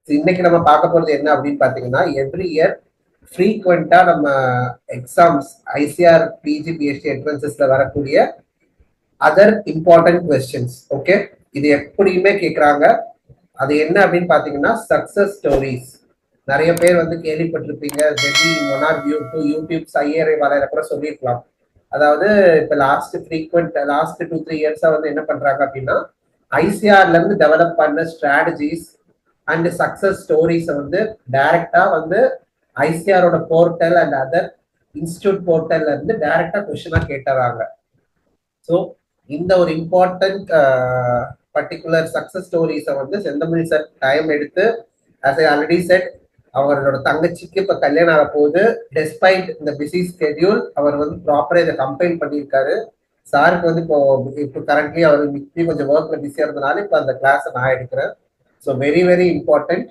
இன்னைக்கு நம்ம பார்க்க போறது என்ன அப்படின்னு பாத்தீங்கன்னா, எவ்ரி இயர் ஃப்ரீக்வெண்டா நம்ம எக்ஸாம்ஸ் ஐசிஆர் பிஜி பிஹெச்டி என்ட்ரன்சஸ்ல வரக்கூடிய அதர் இம்பார்ட்டன்ட் கொஸ்டின்ஸ். ஓகே, இது எப்படியுமே கேட்கறாங்க. அது என்ன அப்படின்னு பாத்தீங்கன்னா, சக்சஸ் ஸ்டோரிஸ். நிறைய பேர் வந்து கேள்விப்பட்டிருப்பீங்க. Maybe one or YouTube IAR வரையில கூட சொல்லியிருக்கலாம். அதாவது இப்ப லாஸ்ட் 2-3 இயர்ஸா வந்து என்ன பண்றாங்க அப்படின்னா, ஐசிஆர்ல இருந்து டெவலப் பண்ண ஸ்ட்ராட்டஜிஸ் அண்ட் சக்சஸ் ஸ்டோரிஸ் வந்து டைரக்டா வந்து ஐசிஆரோட போர்ட்டல் அண்ட் அதர் இன்ஸ்டியூட் போர்ட்டல்ல இருந்து டைரக்டா கொஸ்டினா கேட்டுறாங்க. ஸோ இந்த ஒரு இம்பார்ட்டன்ட் பர்டிகுலர் சக்சஸ் ஸ்டோரிஸை வந்து செந்தமிழ் சார் டைம் எடுத்து, as I already said, அவரோட தங்கச்சிக்கு இப்ப கல்யாணம் ஆக போகுது. டெஸ்பைட் இந்த பிஸி ஸ்கெடியூல் அவர் வந்து ப்ராப்பரா இதை கம்பைன் பண்ணியிருக்காரு. சாருக்கு வந்து இப்போ கரண்ட்லி அவர் கொஞ்சம் ஒர்க்ல பிஸியா இருந்தனால இப்போ அந்த கிளாஸ் நான் எடுக்கிறேன். So very very important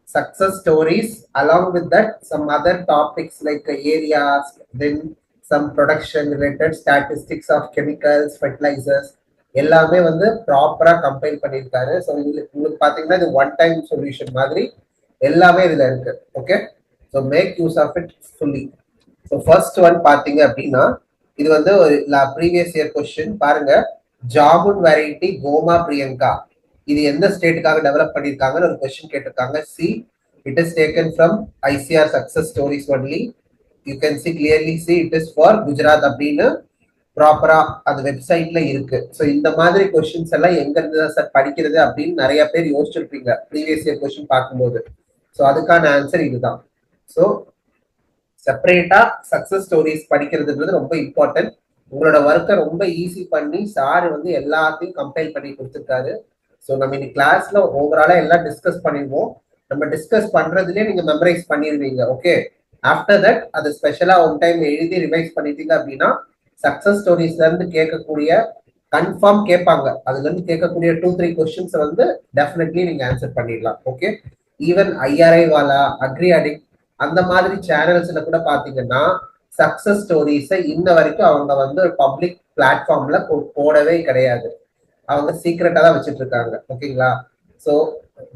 success stories. Along with that some other topics like areas, then some production related statistics of chemicals, fertilisers எல்லாமே வந்து ப்ராப்பரா கம்பைன் பண்ணியிருக்காரு. ஸோ உங்களுக்கு பார்த்தீங்கன்னா இது ஒன் டைம் சொல்யூஷன் மாதிரி எல்லாமே இதுல இருக்கு. Okay, so make use of it fully. So first one பாத்தீங்க அப்படின்னா, இது வந்து ஒரு ப்ரீவியஸ் இயர் கொஸ்டின் பாருங்க. ஜாமுன் வெரைட்டி கோமா பிரியங்கா இது எந்த ஸ்டேட்டுக்காக டெவலப் பண்ணிருக்காங்கன்னு ஒரு கொஸ்டின் கேட்டிருக்காங்க. C, it is taken from ICR success stories only. You can see clearly see it is for Gujarat அப்படின்னு ப்ராப்பரா அது வெப்சைட்ல இருக்கு. ஸோ இந்த மாதிரி கொஸ்டின்ஸ் எல்லாம் எங்க இருந்து சார் படிக்கிறது அப்படின்னு நிறைய பேர் யோசிச்சிருப்பீங்க ப்ரீவியஸ் இயர் கொஸ்டின் பார்க்கும்போது. ஸோ அதுக்கான ஆன்சர் இதுதான். ஸோ செப்பரேட்டா சக்சஸ் ஸ்டோரிஸ் படிக்கிறதுன்றது ரொம்ப இம்பார்ட்டன்ட். உங்களோட ஒர்க்கை ரொம்ப ஈஸி பண்ணி சார் வந்து எல்லாத்தையும் கம்பைல் பண்ணி கொடுத்துருக்காரு. ஸோ நம்ம இன்னைக்கு கிளாஸ்ல ஓவராலா எல்லாம் டிஸ்கஸ் பண்ணிடுவோம். நம்ம டிஸ்கஸ் பண்றதுலேயே நீங்க மெமரைஸ் பண்ணிடுவீங்க. ஓகே, ஆஃப்டர் தட் அது ஸ்பெஷலா ஒன் டைம் எழுதி ரிவைஸ் பண்ணிட்டீங்க அப்படின்னா சக்சஸ் ஸ்டோரிஸ்ல இருந்து கேட்கக்கூடிய கன்ஃபார்ம் கேட்பாங்க. அதுல இருந்து கேட்கக்கூடிய 2-3 கொஸ்டின்ஸ் வந்து டெஃபினெட்லி நீங்க ஆன்சர் பண்ணிடலாம். ஓகே, ஈவன் ஐஆர்ஐ வாலா, அக்ரி அடிக்ட் அந்த மாதிரி சேனல்ஸ்ல கூட பாத்தீங்கன்னா சக்சஸ் ஸ்டோரிஸை இன்ன வரைக்கும் அவங்க வந்து பப்ளிக் பிளாட்ஃபார்ம்ல போடவே கிடையாது. அவங்க சீக்ரெட்டா தான் வச்சுட்டு இருக்காங்க. ஓகேங்களா? ஸோ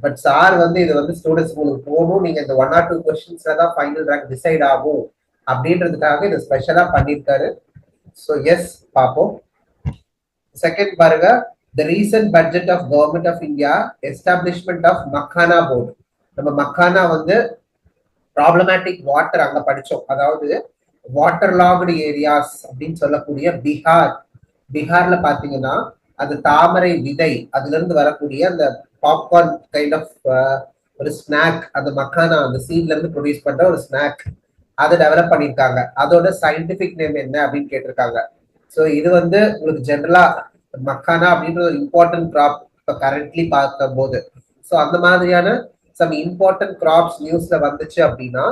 பட் சார் வந்து இது வந்து ஸ்டூடெண்ட்ஸ் உங்களுக்கு போகணும், நீங்க இந்த 1 or 2 கொஸ்டின்ஸ்ல தான் ஃபைனல் ரேங்க் டிசைட் ஆகும் அப்படின்றதுக்காக இது ஸ்பெஷலா பண்ணியிருக்காரு. ஸோ எஸ், பார்ப்போம். செகண்ட் பாருங்க, the recent budget of government of India establishment of makhana board. நம்ம மக்கானா வந்து ப்ராப்ளமேட்டிக் வாட்டர் அங்க படிச்சோம். அதாவது வாட்டர் லாக்டு ஏரியாஸ் அப்படின்னு சொல்லக்கூடிய பீகார்ல பாத்தீங்கன்னா அந்த தாமரை விதை அதுல இருந்து வரக்கூடிய அந்த பாப்கார்ன் கைண்ட் ஆஃப் ஒரு ஸ்நாக், அந்த மக்கானா அந்த சீட்ல இருந்து ப்ரொடியூஸ் பண்ற ஒரு ஸ்நாக் அதை டெவலப் பண்ணியிருக்காங்க. அதோட சயின்டிபிக் நேம் என்ன அப்படின்னு கேட்டிருக்காங்க. ஸோ இது வந்து உங்களுக்கு ஜென்ரலா மக்கானா அப்படின்ற ஒரு இம்பார்ட்டன்ட் கிராப் இப்போ கரண்ட்லி பார்க்கும் போது. ஸோ அந்த மாதிரியான சம் இம்பார்ட்டன்ட் கிராப்ஸ் நியூஸ்ல வந்துச்சு அப்படின்னா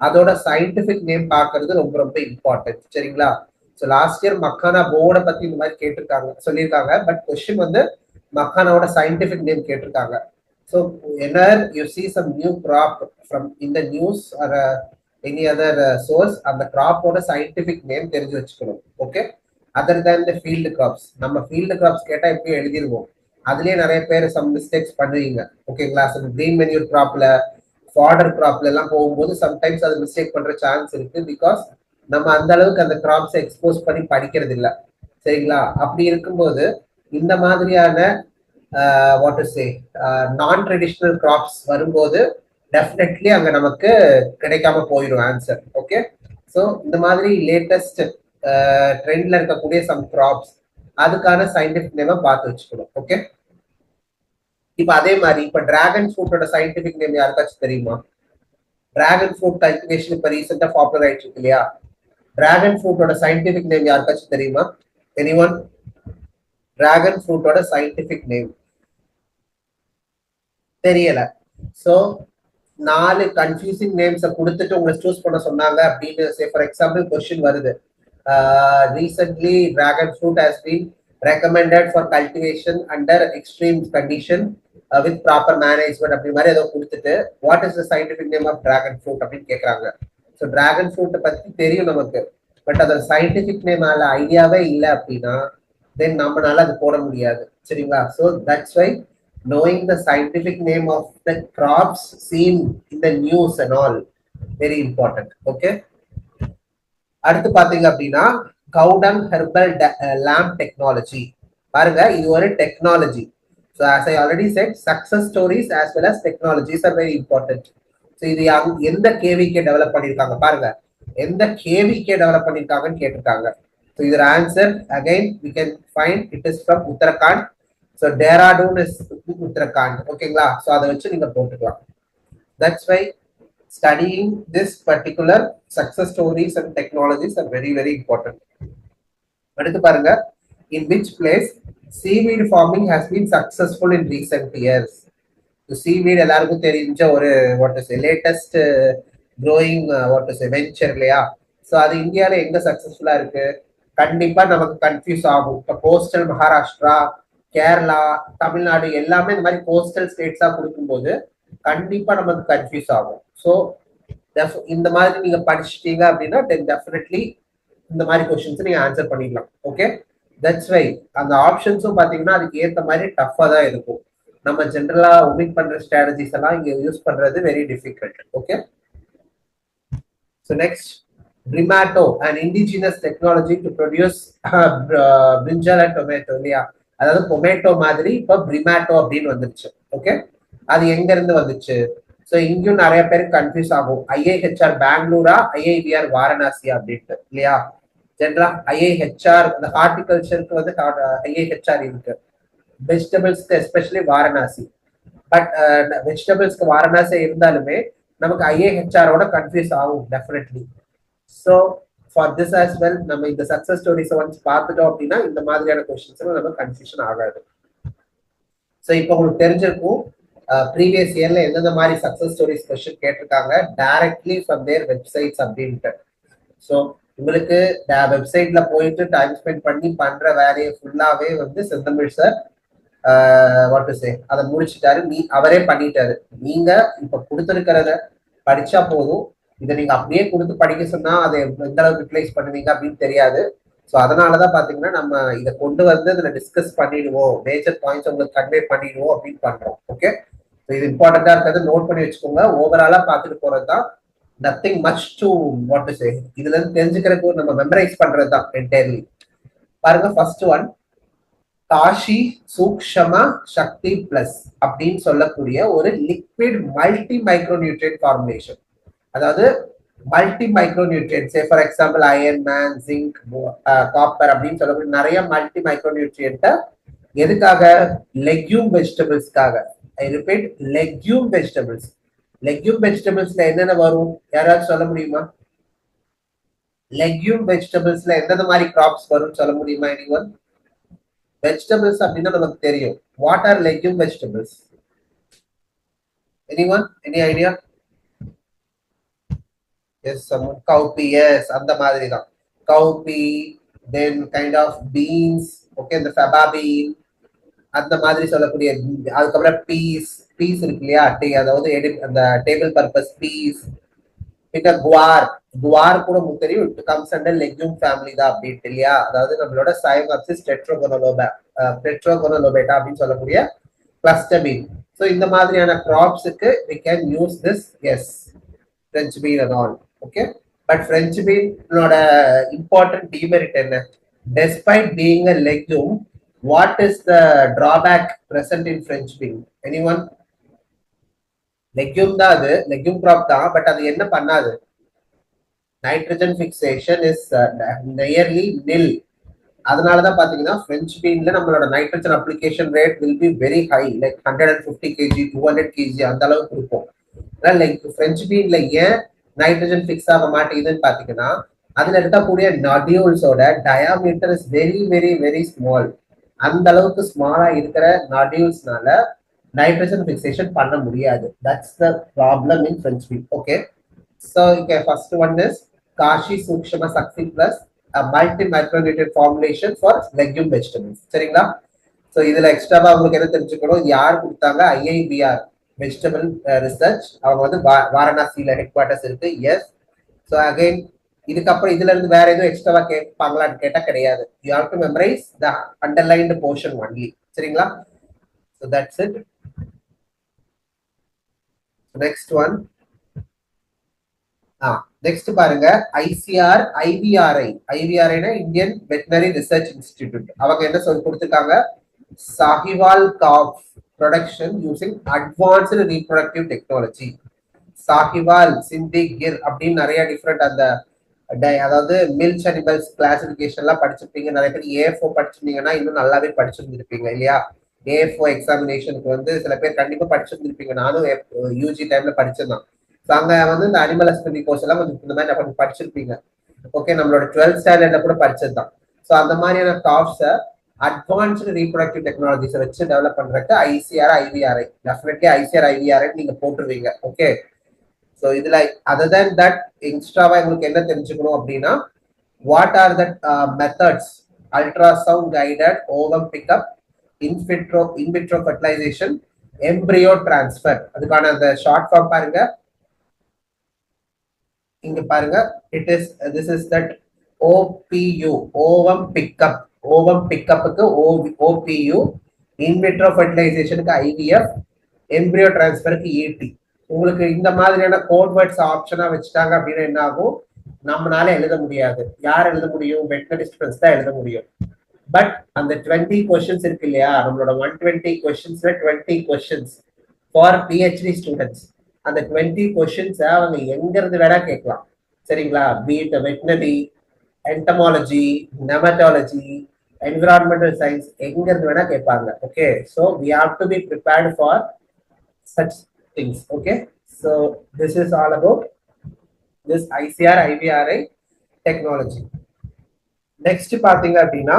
அதோட சயின்டிபிக் நேம் பார்க்கறது ரொம்ப ரொம்ப இம்பார்ட்டன்ட். சரிங்களா? ஸோ லாஸ்ட் இயர் மக்கானா போர்டை பத்தி இந்த மாதிரி கேட்டிருக்காங்க, சொல்லியிருக்காங்க. பட் கொஸ்டின் வந்து மக்கானாவோட சயின்டிபிக் நேம் கேட்டிருக்காங்க. ஸோ என்ன you see some new crop from இந்த news or any other source, அந்த கிராப்போட சயின்டிபிக் நேம் தெரிஞ்சு வச்சுக்கணும். Okay, other than the field crops. நம்ம ஃபீல்டு கிராப்ஸ் கேட்டா எப்பயும் எழுதிருவோம், அதுலயே நிறைய பேர் சம் மிஸ்டேக்ஸ் பண்ணுவீங்க. ஓகேங்களா? ஸோ கிரீன் மென்யூர் கிராப்ல, ஃபாடர் கிராப்ல எல்லாம் போகும்போது சம்டைம்ஸ் அது மிஸ்டேக் பண்ற சான்ஸ் இருக்கு. பிகாஸ் நம்ம அந்த அளவுக்கு அந்த கிராப்ஸை எக்ஸ்போஸ் பண்ணி படிக்கிறது இல்லை. சரிங்களா? அப்படி இருக்கும்போது இந்த மாதிரியான வாட் டு சே நான் ட்ரெடிஷ்னல் கிராப்ஸ் வரும்போது டெஃபினெட்லி அங்க நமக்கு கிடைக்காம போயிடும் ஆன்சர். ஓகே, ஸோ இந்த மாதிரி லேட்டஸ்ட் ட்ரெண்ட்ல இருக்கக்கூடிய சம் கிராப்ஸ் அதுக்கான சயின்டிபிக் நேமை பார்த்து வச்சுக்கணும். ஓகே, இப்ப அதே மாதிரி இப்ப டிராகன் ஃப்ரூட்டோட சயின்டிபிக் நேம் யாருக்காச்சும் தெரியுமா? டிராகன் ஃப்ரூட் கல்டிவேஷன் இப்ப ரீசெண்டா பாப்புலர் ஆயிட்டு இருக்கு இல்லையா? டிராகன் ஃப்ரூட்டோட சயின்டிபிக் நேம் யாருக்காச்சும் தெரியுமா? எனிஒன்? டிராகன் ஃப்ரூட்டோட சயின்டிபிக் நேம் தெரியல. ஸோ 4 கன்ஃபியூசிங் நேம்ஸை கொடுத்துட்டு உங்களை சூஸ் பண்ண சொன்னாங்க அப்படின்னு ஃபார் எக்ஸாம்பிள் கொஸ்டின் வருது. Recently dragon fruit has been recommended for cultivation under extreme condition with proper management அப்படி மாதிரி ஏதோ கொடுத்துட்டு what is the scientific name of dragon fruit அப்படின்னு கேட்கறாங்க. ஸோ டிராகன் ஃப்ரூட்டை பத்தி தெரியும் நமக்கு, பட் அதோட சயின்டிபிக் நேம் ஐடியாவே இல்லை அப்படின்னா தென் நம்மளால அது போட முடியாது. சரிங்களா? So that's why knowing the scientific name of the crops seen in the news and all, very important. Okay, அடுத்து பாத்தீங்க அப்படின்னா கவுடன் ஹெர்பல் lamp டெக்னாலஜி. பாருங்க, இது ஒரு technology. So as I already said, success stories as well as technologies are very important. So இது எந்த KVK develop பண்ணிருக்காங்க பாருங்க, எந்த கேவிகே டெவலப் பண்ணிருக்காங்கன்னு கேட்டிருக்காங்க. So your answer again we can find it is from Uttarakhand. So Dehradun is Uttarakhand. ஓகேங்களா? So அதை வச்சு நீங்க போட்டுக்கலாம். That's why studying this particular success stories and technologies are very very important. அடுத்து பாருங்க, in which place seaweed farming has been successful in recent years. So seaweed எல்லாருக்கும் தெரிஞ்ச ஒரு what is the latest growing what is the venture இல்லையா? So அது இந்தியாவில எங்க சக்சஸ்ஃபுல்லா இருக்கு? கண்டிப்பா நமக்கு கன்ஃபியூஸ் ஆகும். இப்போ கோஸ்டல் மகாராஷ்டிரா, கேரளா, தமிழ்நாடு எல்லாமே இந்த மாதிரி கோஸ்டல் ஸ்டேட்ஸா கொடுக்கும்போது கண்டிப்பா நமக்கு கன்ஃபியூஸ் ஆகும். ஸோ இந்த மாதிரி நீங்க படிச்சிட்டீங்க அப்படின்னா தென் டெஃபினெட்லி இந்த மாதிரி கொஸ்டின்ஸ் நீங்க ஆன்சர் பண்ணிடலாம். ஓகே, தட்ஸ் வை அந்த ஆப்ஷன்ஸும் பாத்தீங்கன்னா அதுக்கு ஏற்ற மாதிரி டஃபா தான் இருக்கும். நம்ம ஜென்ரலா ஒமிட் பண்ற ஸ்ட்ராட்டஜிஸ் எல்லாம் இங்க யூஸ் பண்றது very difficult. Okay, so next Brimato, an indigenous technology to produce brinjal and tomato இல்லையா? அதாவது டொமேட்டோ மாதிரி இப்போ பிரிமாட்டோ அப்படின்னு வந்துருச்சு. ஓகே, அது எங்க இருந்து வந்துச்சு? ஸோ இங்கேயும் நிறைய பேருக்கு கன்ஃபியூஸ் ஆகும். ஐஏஹெச்ஆர் பெங்களூரா, ஐஐபிஆர் வாரணாசியா அப்படின்ட்டு இல்லையா? ஜென்ரலா ஐஏஹெச்ஆர் அந்த ஹார்டிகல்ச்சருக்கு வந்து ஐஏஹெச்ஆர் இருக்கு, வெஜிடபிள்ஸ்க்கு எஸ்பெஷலி வாரணாசி. பட் வெஜிடபிள்ஸ்க்கு வாரணாசி இருந்தாலுமே நமக்கு ஐஏஹெச்ஆரோட கன்ஃபியூஸ் ஆகும் definitely. So for this as well நம்ம இந்த சக்சஸ் ஸ்டோரிஸை ஒன்ஸ் பார்த்துட்டோம் அப்படின்னா இந்த மாதிரியான கொஸ்டின்ஸ் நம்ம கன்ஃபியூஷன் ஆகாது. ஸோ இப்போ உங்களுக்கு தெரிஞ்சிருக்கும் ப்ரீவியஸ் இயர்ல எந்தெந்த மாதிரி சக்சஸ் ஸ்டோரிஸ் கொஸ்டின் கேட்டிருக்காங்க டைரக்ட்லி ஃப்ரம் தேர் வெப்சைட்ஸ் அப்படின்ட்டு. ஸோ உங்களுக்கு வெப்சைட்ல போயிட்டு டைம் ஸ்பெண்ட் பண்ணி பண்ற வேலையை ஃபுல்லாவே வந்து செந்தமிழ் சார் வாட் டு சே அதை முடிச்சுட்டாரு, அவரே பண்ணிட்டாரு. நீங்க இப்ப கொடுத்துருக்கிறத படிச்சா போதும். இதை நீங்க அப்படியே கொடுத்து படிக்க சொன்னா அதை எந்த அளவுக்கு யூட்டிலைஸ் பண்ணுவீங்க அப்படின்னு தெரியாது. ஸோ அதனாலதான் பாத்தீங்கன்னா நம்ம இதை கொண்டு வந்து இதுல டிஸ்கஸ் பண்ணிடுவோம், மேஜர் பாயிண்ட்ஸ் உங்களுக்கு கன்வே பண்ணிடுவோம் அப்படின்னு பண்றோம். ஓகே, இது இம்பார்ட்டண்டா இருக்கிறது நோட் பண்ணி வச்சுக்கோங்க. ஓவராலா பார்த்துட்டு போறதுதான், nothing much to what to say. இதுல இருந்து தெரிஞ்சுக்கிறதுக்கு நம்ம மெமரைஸ் பண்றதுதான் என்டையர்லி. பாருங்க, first one Kashi Sukshma Shakti plus அப்படின்னு சொல்லக்கூடிய ஒரு liquid multi micro nutrient formulation. அதாவது multi micro nutrient, for example iron, man, zinc, copper அப்படின்னு சொல்லக்கூடிய நிறைய மல்டி மைக்ரோ நியூட்ரியன்ட்டை எதுக்காக? லெக்யூம் வெஜிடபிள்ஸ்க்காக. I repeat, legume vegetables. Legume வெஜிடபிள்ஸ்ல என்னென்ன வரும் யாராவது சொல்ல முடியுமா? லெக்யூம் வெஜிடபிள்ஸ்ல எந்தெந்த மாதிரி கிராப்ஸ் வரும் சொல்ல முடியுமா எனிவன்? வெஜிடபிள்ஸ் அப்படின்னா நமக்கு தெரியும். What are legume vegetables? Anyone, any idea? Yes, cowpea. Yes, அந்த மாதிரி தான் cowpea. Then kind of beans. Okay, இந்த ஃபெபா பீன் அந்த மாதிரி சொல்லக்கூடிய. அதுக்கப்புறம் பீஸ். பீஸ் இருக்கு இல்லையா, அதாவது அந்த டேபிள் பர்பஸ் பீஸ். பின்ன குவார். குவார் கூட உங்களுக்கு தெரியும், it comes under legume family தான் அப்படின்ட்டு இல்லையா? அதாவது நம்மளோட சைமாப்சிஸ் டெட்ரோகோனலோபேட்டா அப்படின்னு சொல்லக்கூடிய கிளஸ்டர் பீன். ஸோ இந்த மாதிரியான கிராப்ஸுக்கு we can use this. Yes, French bean and all. Okay, but French bean ஓட important demerit என்ன? Despite being a legume, what is the drawback present in French bean? Anyone? Legume தான், அது legume crop தான், but அது என்ன பண்ணாது? Nitrogen fixation is nearly nil. அதனாலதான் பாத்தீங்கன்னா பிரெஞ்ச் பீன்ல நம்மளோட nitrogen application rate will be very high, like 150 kg 200 kg அந்த அளவுக்கு இருக்கும். லைக் பிரெஞ்ச் பீன்ல ஏன் நைட்ரஜன் ஃபிக்ஸ் ஆக மாட்டேங்குதுன்னு பாத்தீங்கன்னா அதுல இருக்கக்கூடிய நாடியூல்ஸோட diameter is very very very small. அந்த அளவுக்கு ஸ்மாலா இருக்கிற நாடியூல்ஸ்னால நைட்ரஜன் ஃபிக்சேஷன் பண்ண முடியாது. That's the problem in French bean. Okay, so இங்க first one is Kashi Sukshma Shakti plus multi micronutrient formulation for legume vegetables. சரிங்களா? ஸோ இதுல எக்ஸ்ட்ராவா உங்களுக்கு என்ன தெரிஞ்சுக்கணும், யார் கொடுத்தாங்க? IIPR vegetable research. அவங்க வந்து வாரணாசியில ஹெட் குவார்டர்ஸ் இருக்கு. எஸ். ஸோ அகைன் இதுக்கப்புறம் இதுல இருந்து வேற எதுவும் எக்ஸ்ட்ராவா கேட்பாங்களான்னு கேட்டா கிடையாது. You have to memorise the underlined portion only. சரிங்களா? So that's it. Next one. Next பாருங்க, ஐசிஆர் ஐவிஆர்ஐ. ஐவிஆர்ஐனா இந்தியன் வெட்டினரி ரிசர்ச் இன்ஸ்டிடியூட். அவங்க என்ன சொல்லி கொடுத்துருக்காங்க, Sahiwal calf production using advanced reproductive technology. Sahiwal, Sindhi, Gir அப்படின்னு நிறைய டிஃப்ரெண்ட் அந்த அதாவது மில்ச் அனிமல்ஸ் கிளாசிபிகேஷன்லாம் படிச்சிருப்பீங்க. நிறைய பேர் ஏஎஃப்ஓ படிச்சிருந்தீங்கன்னா இன்னும் நல்லாவே படிச்சிருந்துருப்பீங்க இல்லையா? ஏஎஃப்ஓ எக்ஸாமினேஷனுக்கு வந்து சில பேர் கண்டிப்பா படிச்சிருந்திருப்பீங்க. நானும் யூஜி டைம்ல படிச்சிருந்தேன். அங்க வந்து இந்த அனிமல் ஹஸ்பண்டரி கோர்ஸ் எல்லாம் கொஞ்சம் இந்த மாதிரி கொஞ்சம் படிச்சிருப்பீங்க. ஓகே, நம்மளோட 12th ஸ்டாண்டர்ட்ல கூட படிச்சதுதான். ஸோ அந்த மாதிரியான காஃப்ஸை அட்வான்ஸ்டு ரீப்ரொடக்டிவ் டெக்னாலஜிஸை வச்சு டெவலப் பண்றதுக்கு ICR IVRI, definitely ICR IVRI நீங்க போட்டுருவீங்க. ஓகே, ஸோ இதுல அதர் தேன் தட் எக்ஸ்ட்ராவா உங்களுக்கு என்ன தெரிஞ்சுக்கணும் அப்படின்னா, what are that methods, ultrasound guided ovum pickup, in vitro fertilisation, embryo transfer. அதுக்கான அந்த ஷார்ட் ஃபார்ம் பாருங்க, இங்க பாருங்க. This is that OPU, ovum pickup. Ovum பிக்கப்புக்கு ஓபியு, இன்விட்ரோ ஃபெர்டிலைசேஷனுக்கு ஐவிஎஃப், எம்ப்ரியோ டிரான்ஸ்ஃபருக்கு ஏடி. உங்களுக்கு இந்த மாதிரியான கோட் வேர்ட்ஸ் ஆப்ஷனா வச்சுட்டாங்க அப்படின்னா என்ன ஆகும், நம்மளால எழுத முடியாது. யார் எழுத முடியும்? வெட்டினரி ஸ்டூடெண்ட்ஸ் தான் எழுத முடியும். பட் அந்த 20 கொஸ்டின்ஸ் இருக்கு இல்லையா, நம்மளோட 120 கொஸ்டின்ஸ்ல 20 கொஸ்டின்ஸ் ஃபார் பிஹெச்டி ஸ்டூடெண்ட்ஸ். அந்த 20 கொஸ்டின்ஸை அவங்க எங்க இருந்து வேணா கேட்கலாம், சரிங்களா? Be it veterinary, entomology, nematology, environmental science, எங்க இருந்து வேணா கேட்பாங்க. Okay, so we have to be prepared for such things. Okay, so this is all about this ICR IVRI technology. Next பாத்தீங்க அப்படின்னா,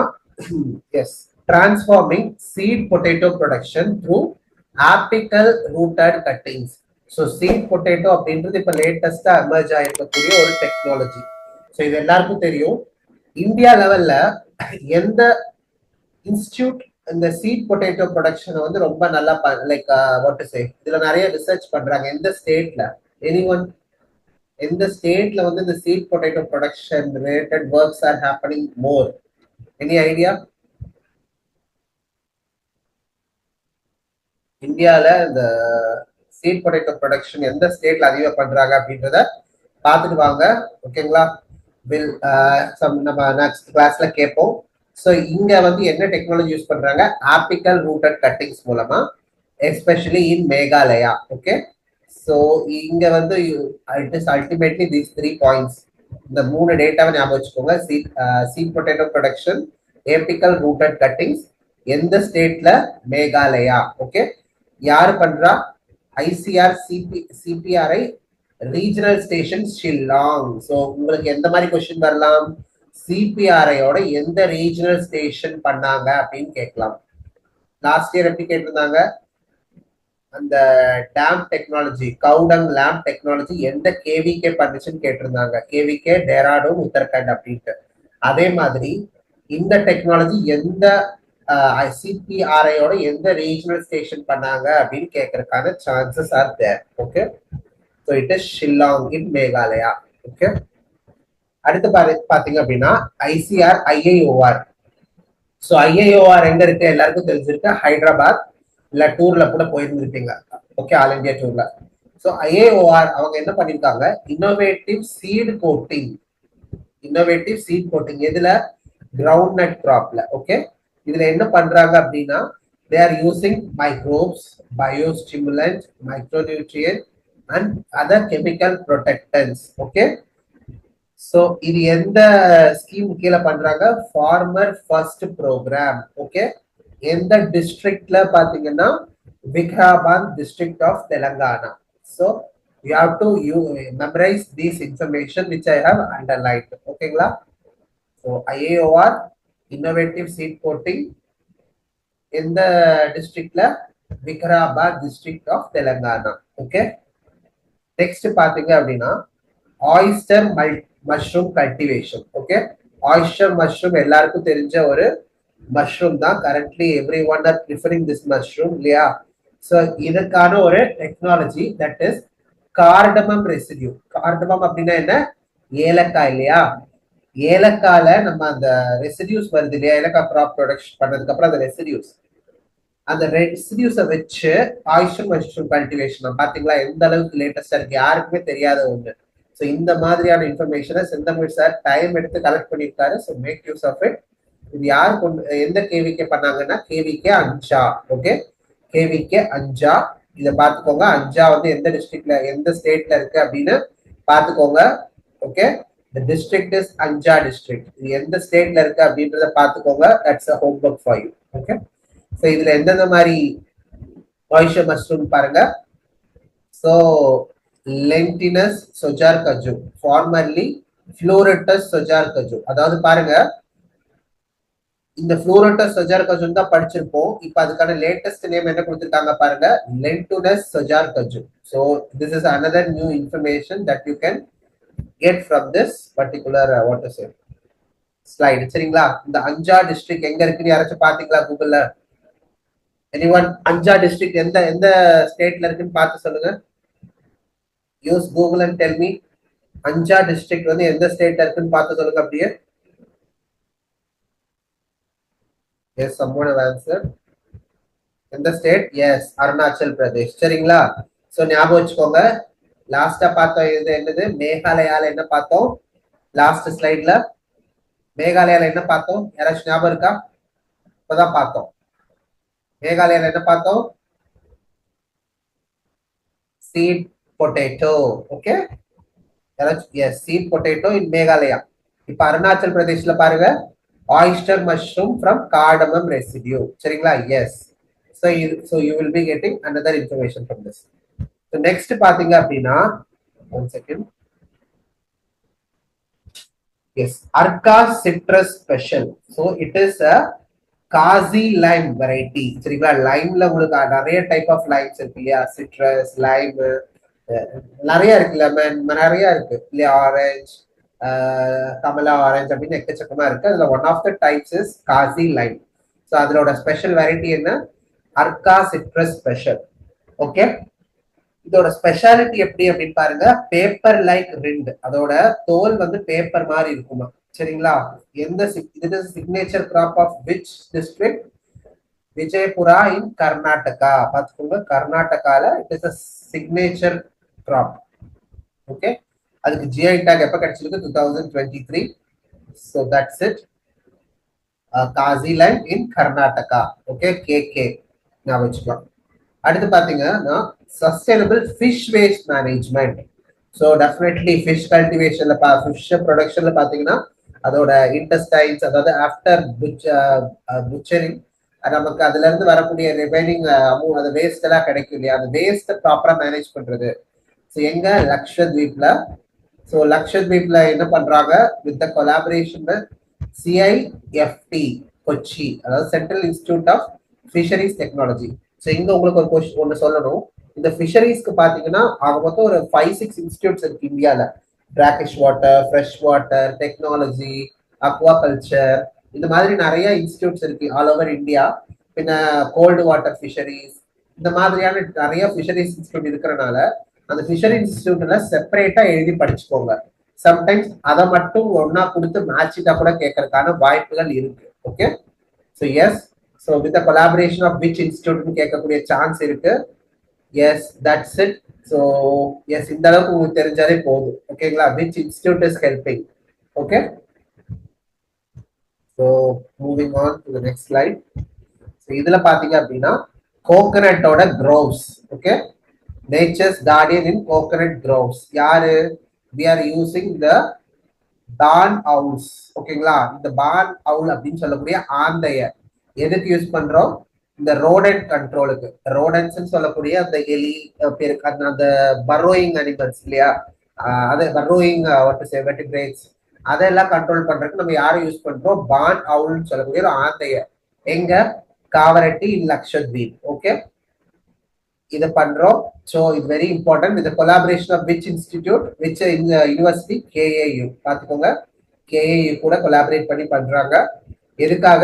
yes, transforming seed potato production through apical rooted cuttings. So seed potato அப்படின்றது இப்ப லேட்டஸ்டா emerge ஆயிருக்கக்கூடிய ஒரு technology. So இது எல்லாருக்கும் தெரியும். India லெவல்ல எந்த இன்ஸ்டிடியூட் இந்த சீட் பொட்டேட்டோ ப்ரொடக்ஷனை வந்து ரொம்ப நல்லா லைக் வாட் டு சே, இதுல நிறைய ரிசர்ச் பண்றாங்க? எந்த ஸ்டேட்ல, எனிஒன், எந்த ஸ்டேட்ல வந்து இந்த seed potato production related works are happening more? Any idea? இந்தியால இந்த சீட் பொட்டேட்டோ ப்ரொடக்ஷன் எந்த ஸ்டேட்ல அதிகம் பண்றாங்க அப்படின்றத பார்த்துட்டு வாங்க. ஓகேங்களா? நம்ம நெக்ஸ்ட் கிளாஸ்ல கேட்போம். ஸோ இங்க வந்து என்ன டெக்னாலஜி யூஸ் பண்றாங்க? ஆப்பிக்கல் ரூட்டட் கட்டிங்ஸ் மூலமா, especially in Meghalaya. Okay, so இங்க வந்து it is ultimately these 3 points. இந்த 3 டேட்டாவை ஞாபகம் வச்சுக்கோங்க. Seed potato production, apical rooted cuttings, எந்த ஸ்டேட்ல? மேகாலயா. ஓகே, யாரு பண்றா? ICR CPRI regional station Shillong. So உங்களுக்கு எந்த மாதிரி கொஸ்டின் வரலாம்? சிபிஆர்ஐயோட எந்த ரீஜனல் ஸ்டேஷன் பண்ணாங்க அப்படின்னு கேட்கலாம். லாஸ்ட் இயர் எப்படி கேட்டிருந்தாங்க? அந்த dam technology, cow dung lamp technology எந்த கேவிகே பண்ணுச்சுன்னு கேட்டிருந்தாங்க. கேவிகே டேராடூன் உத்தரகண்ட் அப்படின்ட்டு. அதே மாதிரி இந்த டெக்னாலஜி எந்த சிபிஆர்ஐயோட எந்த ரீஜனல் ஸ்டேஷன் பண்ணாங்க அப்படின்னு கேட்கறதுக்கான chances are there. Okay, so it is Shillong in Meghalaya. Okay, அடுத்து பாத்தீங்க அப்படின்னா ஐசிஆர் ஐஐஓஆர். ஸோ ஐஐஓஆர் எங்க இருக்கு? எல்லாருக்கும் தெரிஞ்சிருக்கு, ஹைதராபாத். இல்ல டூர்ல கூட போயிருந்திருப்பீங்க. ஓகே, ஆல் இந்தியா டூர்ல. ஸோ ஐஐஓஆர் அவங்க என்ன பண்ணிருக்காங்க? Innovative seed coating. Innovative seed coating எதுல? கிரவுண்ட் நட் கிராப்ல. ஓகே, இதுல என்ன பண்றாங்க அப்படின்னா, they are using microbes, biostimulants, micronutrients and other chemical protectants. Okay, so இது எந்த ஸ்கீம் கீழே பண்றாங்க? Farmer first program. ஓகே, எந்த டிஸ்ட்ரிக்ட்ல பாத்தீங்கன்னா Vikarabad district of Telangana. So you have to memorise these information which I have underlined. ஓகேங்களா? So IAOR innovative seed coating எந்த டிஸ்ட்ரிக்ட்ல? Vikarabad district of Telangana. Okay, next பாத்தீங்க அப்படின்னா oyster mushroom cultivation. Okay, oyster mushroom எல்லாருக்கும் தெரிஞ்ச ஒரு மஷ்ரூம் தான். Currently everyone are preferring this mushroom இல்லையா? ஸோ இதுக்கான ஒரு technology that is cardamom residue. Cardamom அப்படின்னா என்ன? ஏலக்காய் இல்லையா? ஏலக்கால நம்ம அந்த ரெசிடியூஸ் வருது இல்லையா? ஏலக்காய் கிராப் ப்ரொடக்ஷன் பண்ணதுக்கு அப்புறம் அந்த ரெசிடியூஸ், அந்த ரெசிடியூஸை வச்சு ஆயிஸ்டர் மஷ்ரூம் கல்டிவேஷன் பாத்தீங்களா எந்த அளவுக்கு லேட்டஸ்டா இருக்கு, யாருக்குமே தெரியாத ஒண்ணு. ஸோ இந்த மாதிரியான இன்ஃபர்மேஷனை செந்தமிழ் சார் டைம் எடுத்து கலெக்ட் பண்ணியிருக்காரு. So make use of it. இது யாரு கொண்டு எந்த கேவிக்கே பண்ணாங்கன்னா கேவிகே அஞ்சா. ஓகே, கேவிகே அஞ்சா. இதை பார்த்துக்கோங்க. அஞ்சா வந்து எந்த டிஸ்ட்ரிக்ட்ல எந்த ஸ்டேட்ல இருக்கு அப்படின்னு பார்த்துக்கோங்க. ஓகே, the district is அஞ்சா district. இது எந்த ஸ்டேட்ல இருக்கு அப்படின்றத பார்த்துக்கோங்க. that's a homework for you. Okay, so இதுல எந்தெந்த மாதிரி ஆயிஷா மஷ்ரூம் பாருங்க. So Lentinus sajor caju, formerly Pleurotus sajor caju. அதாவது பாருங்க, இந்த ஃப்ளோரட்டஸ் சொஜார் கஜு தான் படிச்சிருப்போம். இப்போ அதுக்கான லேட்டஸ்ட் நேம் என்ன கொடுத்துருக்காங்க பாருங்க, Lentinus sajor caju. So this is another new information that you can get from this particular what to say slide. சரிங்களா? இந்த அஞ்சா டிஸ்ட்ரிக்ட் எங்க இருக்குன்னு யாராச்சும் பாத்தீங்களா கூகுள்ல? எனிவன் அஞ்சா டிஸ்ட்ரிக்ட் எந்த எந்த ஸ்டேட்ல இருக்குன்னு பார்த்து சொல்லுங்க. Use Google and tell me. அஞ்சா டிஸ்ட்ரிக்ட் வந்து எந்த ஸ்டேட்ல இருக்குன்னு பார்த்து சொல்லுங்க அப்படியே. Yes, someone have answered. எந்த ஸ்டேட்? எஸ், அருணாச்சல் பிரதேஷ். சரிங்களா? சோ ஞாபகம் வச்சுக்கோங்க. லாஸ்டா பார்த்தோம் இது என்னது, மேகாலயால என்ன பார்த்தோம் லாஸ்ட் ஸ்லைட்ல? மேகாலயால என்ன பார்த்தோம் யாராச்சும் ஞாபகம் இருக்கா? இப்பதான் பார்த்தோம். மேகாலயால என்ன பார்த்தோம்? Seed potato. Okay, yes, seed potato in Meghalaya. இப்ப அருணாச்சல் பிரதேஷ்ல பாருங்க, oyster mushroom from cardamom residue. சரிங்களா? Yes. so you will be getting another information from this. so next பாத்தீங்க அப்படின்னா, one second. yes, Arca citrus special. so it is a Kagzi lime variety. சரிங்களா? லைம்ல உங்களுக்கு நிறைய டைப் ஆஃப் லைம்ஸ் இருக்கு இல்லையா? Citrus, Lime, நிறைய இருக்கு, லெமன் நிறைய இருக்கு இல்லையா? ஆரஞ்சு, கமலா ஆரஞ்சு அப்படின்னு எக்கச்சக்கமா இருக்கு. அதுல one of the types is Kagzi lime. So அதோட ஸ்பெஷல் வெரைட்டி என்ன? Arka citrus special. ஓகே, இதோட ஸ்பெஷாலிட்டி எப்படி அப்படின்னு பாருங்க. பேப்பர் லைக் ரிண்ட், அதோட தோல் வந்து பேப்பர் மாதிரி இருக்குமா. சரிங்களா? எந்த இது signature crop of which district? Vijayapura in Karnataka. பார்த்துக்கோங்க, கர்நாடகால it is a signature crop. Okay, அதுக்கு ஜிஐ டேக் எப்ப கிடைச்சிருக்கு? 2023. so that's it. Kashi lime in Karnataka. Okay, கேகே நான் வச்சுக்கலாம். அடுத்து பாத்தீங்கன்னா sustainable fish waste management. So definitely fish கல்டிவேஷன்ல ஃபிஷ் ப்ரொடக்ஷன்ல பாத்தீங்கன்னா அதோட இன்டெஸ்டைன்ஸ், அதாவது ஆஃப்டர் புச்சரிங் நமக்கு அதுல இருந்து வரக்கூடிய ரிமைனிங் அமௌண்ட், அந்த வேஸ்ட் எல்லாம் கிடைக்கும் இல்லையா? அந்த வேஸ்ட் ப்ராப்பரா மேனேஜ் பண்றது. ஸோ எங்க? லக்ஷத்வீப்ல. ஸோ லக்ஷத்வீப்ல என்ன பண்றாங்க? With the collaboration CIFT Kochi, அதாவது central institute of fisheries technology. So இங்க உங்களுக்கு ஒரு கொஸ்டின் ஒன்று சொல்லணும். இந்த ஃபிஷரிஸ்க்கு பாத்தீங்கன்னா ஆக மொத்தம் ஒரு 5-6 இன்ஸ்டிடியூட்ஸ் இருக்கு இந்தியால. Brackish water, fresh water technology, Aqua culture, இந்த மாதிரி நிறைய இன்ஸ்டிடியூட்ஸ் இருக்கு ஆல் ஓவர் இந்தியா. பின்ன கோல்டு வாட்டர் ஃபிஷரிஸ், இந்த மாதிரியான நிறைய ஃபிஷரிஸ் இன்ஸ்டிடியூட் இருக்கிறனால அந்த ஃபிஷரி இன்ஸ்டிடியூட்ல செப்பரேட்டா எழுதி படிச்சுக்கோங்க. சம்டைம்ஸ் அதை மட்டும் ஒன்னா கொடுத்து மேட்சிட்டா கூட கேட்கறதுக்கான வாய்ப்புகள் இருக்கு. Okay, so yes, so with collaboration of which இன்ஸ்டிடியூட்னு கேட்கக்கூடிய சான்ஸ் இருக்கு. Yes, that's it. So yes, இந்த அளவுக்கு உங்களுக்கு தெரிஞ்சாலே போதும். ஓகேங்களா? Which institute is helping. Okay, so moving on to the next slide. So இதுல பாத்தீங்க அப்படின்னா கோகனட்டோட groves. Okay, nature's guardian in coconut groves. யாரு? we are using the barn owls. ஓகேங்களா? இந்த barn owl அப்படின்னு சொல்லக்கூடிய ஆந்தைய எதுக்கு யூஸ் பண்றோம்? இந்த ரோடன்ட் கண்ட்ரோலுக்கு. ரோடன்ஸ் சொல்லக்கூடிய அந்த எலி பேருக்கு அந்த பர்ரோயிங் அனிமல்ஸ் இல்லையா? அது பர்ரோயிங் வெர்டிபிரேட்ஸ் அதெல்லாம் கண்ட்ரோல் பண்றதுக்கு நம்ம யாரை யூஸ் பண்றோம்? barn owl சொல்லக்கூடிய ஒரு ஆந்தைய. எங்க? காவரட்டி இன் லக்ஷத்வீப். ஓகே, இதை பண்றோம். ஸோ இது வெரி இம்பார்ட்டன்ட். இந்த collaboration of which institute, which university? KAU. பார்த்துக்கோங்க, கேஏயு கூட கொலாபரேட் பண்ணி பண்றாங்க. எதுக்காக?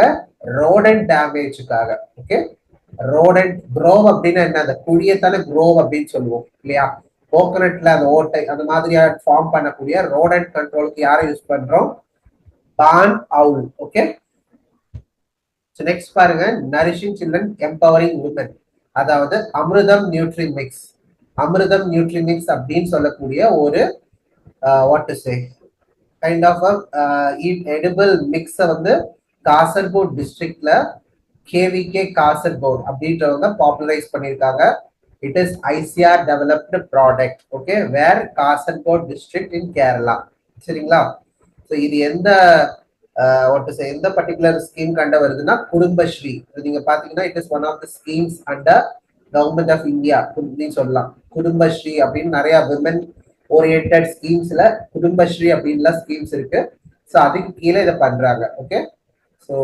ரோடன்ட் டேமேஜுக்காக. ஓகே, ரோடன்ட் க்ரோவ் அப்படின்னா என்ன? அந்த குழியத்தான க்ரோவ் அப்படின்னு சொல்லுவோம் இல்லையா? கோகனட்ல அந்த ஓட்டை அந்த மாதிரியா ஃபார்ம் பண்ணக்கூடிய ரோடன்ட் கண்ட்ரோலுக்கு யாரை யூஸ் பண்றோம்? barn owl. Okay, so next பாருங்க, நரிஷிங் சில்ட்ரன் எம்பவரிங் உமன், அதாவது Amritham nutri mix. Amritham nutri mix அப்படின்னு சொல்லக்கூடிய ஒரு what to say kind of edible மிக்ஸை வந்து காசர்கோட் டிஸ்ட்ரிக்ட்ல கேவிகே காசர்கோட் அப்படின்றவங்க பாப்புலரைஸ் பண்ணியிருக்காங்க. It is ICR developed product. Okay, where Kasaragod district in Kerala. சரிங்களா? ஸோ இது எந்த எந்த பர்டிகுலர் ஸ்கீம் கண்ட வருதுன்னா குடும்பஸ்ரீ. நீங்க பாத்தீங்கன்னா it is one of the schemes under government of India அப்படின்னு சொல்லலாம். குடும்பஸ்ரீ அப்படின்னு நிறைய விமன் ஓரியன்டட் ஸ்கீம்ஸ்ல குடும்பஸ்ரீ அப்படின்லாம் ஸ்கீம்ஸ் இருக்கு. ஸோ அதுக்கு கீழே இதை பண்றாங்க. ஓகே, ஸோ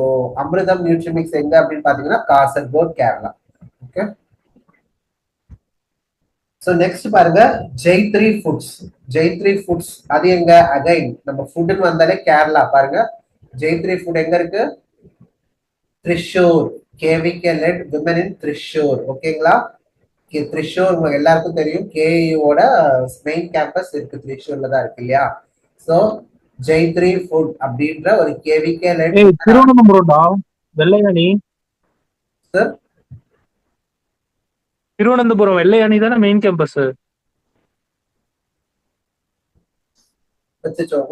அமிர்தம் நியூட்ரிமிக்ஸ் எங்க அப்படின்னு பாத்தீங்கன்னா Kasaragod, Kerala. Okay, so next பாருங்க, ஜெய்த்ரி ஃபுட்ஸ். ஜெய்த்ரி ஃபுட்ஸ் அது எங்க? அகைன் நம்ம ஃபுட்னு வந்தாலே கேரளா. பாருங்க, ஜெய்த்ரி ஃபுட் எங்க இருக்கு? Thrissur. KVK let women in Thrissur. ஓகேங்களா? திரிஷூர் உங்களுக்கு எல்லாருக்கும் தெரியும், கேயோட மெயின் கேம்பஸ் இருக்கு திரிஷூர்ல தான் இருக்கு இல்லையா? ஸோ ஜெய்த்ரி ஃபுட் அப்படின்ற ஒரு KVK led Thiruvananthapuram Vellayani. Sir, Thiruvananthapuram Vellayani தானே main campus.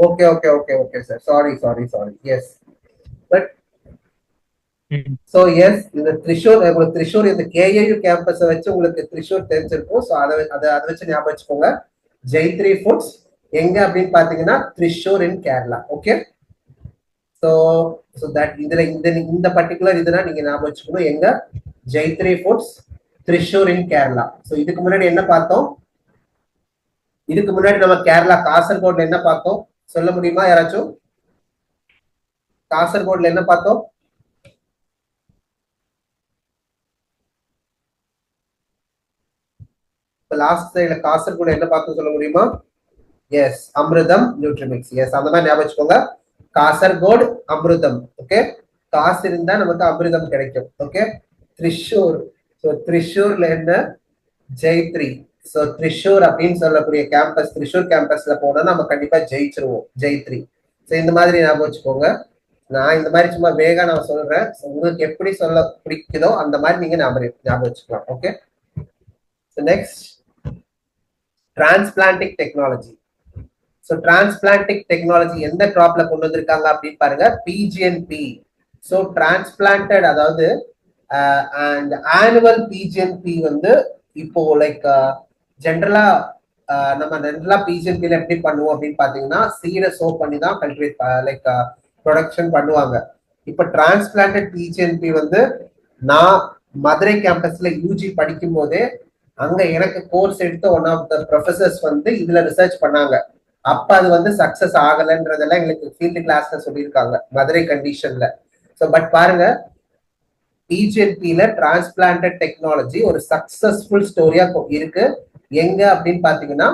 Okay okay okay okay sir, sorry sorry sorry. Yes, but so yes, இந்த திரிஷூர், உங்களுக்கு திரிஷூர் இந்த கேஏயு கேம்பஸை வச்சு உங்களுக்கு திரிஷூர் தெரிஞ்சிருக்கும். ஸோ அதை வச்சு ஞாபகம் வச்சுக்கோங்க. ஜெய்த்ரி ஃபுட்ஸ் எங்க அப்படின்னு பாத்தீங்கன்னா Thrissur in Kerala. Okay, so so that இதுல இந்த பர்டிகுலர் இதுனா நீங்க ஞாபகம் வச்சுக்கணும். எங்க? Jaithri foods, Thrissur in Kerala. So இதுக்கு முன்னாடி என்ன பார்த்தோம்? இதுக்கு முன்னாடி நம்ம கேரளா காசர்கோட்ல என்ன பார்த்தோம் சொல்ல முடியுமா யாராச்சும்? காசர்கோட்ல என்ன பார்த்தோம்? லாஸ்ட் சைடுல காசர்கோடு என்ன பார்த்தோம் சொல்ல முடியுமா? எஸ், அமிர்தம் நியூட்ரிமிக்ஸ். எஸ், அந்த மாதிரி ஞாபகம் வச்சுக்கோங்க. காசர்கோடு அமிர்தம். ஓகே, காசு இருந்தா நமக்கு அமிர்தம் கிடைக்கும். ஓகே, திரிஷூர். ஸோ திரிஷூர்ல என்ன? ஜெய்த்ரி. ஸோ திரிஷூர் அப்படின்னு சொல்லக்கூடிய கேம்பஸ், திரிஷூர் கேம்பஸ்ல போனா நம்ம கண்டிப்பா ஜெயிச்சிருவோம். ஜெய்த்ரி. ஸோ இந்த மாதிரி ஞாபகம் வச்சுக்கோங்க. நான் இந்த மாதிரி சும்மா வேகா நான் சொல்றேன், உங்களுக்கு எப்படி சொல்ல பிடிக்குதோ அந்த மாதிரி நீங்க ஞாபகம் வச்சுக்கலாம். Okay, next transplanting technology. So transplanting technology எந்த கிராப்ல கொண்டு வந்திருக்காங்க அப்படின்னு பாருங்க, பிஜிஎன்பி. ஸோ டிரான்ஸ்பிளான்டட், அதாவது அண்ட் ஆனுவல் பிஜிஎன்பி வந்து இப்போ லைக் ஜென்ரலா நம்ம ஜென்ரலா பிஜிஎன்பில எப்படி பண்ணுவோம் அப்படின்னு பாத்தீங்கன்னா சீடை சோப் பண்ணி தான் கல்டிவேட் லைக் ப்ரொடக்ஷன் பண்ணுவாங்க. இப்ப டிரான்ஸ்பிளான்டட் பிஜிஎன்பி வந்து நான் மதுரை கேம்பஸ்ல யூஜி படிக்கும் போதே அங்க எனக்கு கோர்ஸ் எடுத்த ஒன் ஆஃப் த ப்ரொஃபசர்ஸ் வந்து இதுல ரிசர்ச் பண்ணாங்க. அப்ப அது வந்து சக்சஸ் ஆகலன்றதெல்லாம் எங்களுக்கு ஃபீல்டு கிளாஸ்ல சொல்லியிருக்காங்க மதுரை கண்டிஷன்ல. ஸோ பட் பாருங்க, பிஜிஎன்பில டிரான்ஸ்பிளான்டட் டெக்னாலஜி ஒரு சக்சஸ்ஃபுல் ஸ்டோரியா இருக்கு. எங்க அப்படின்னு பாத்தீங்கன்னா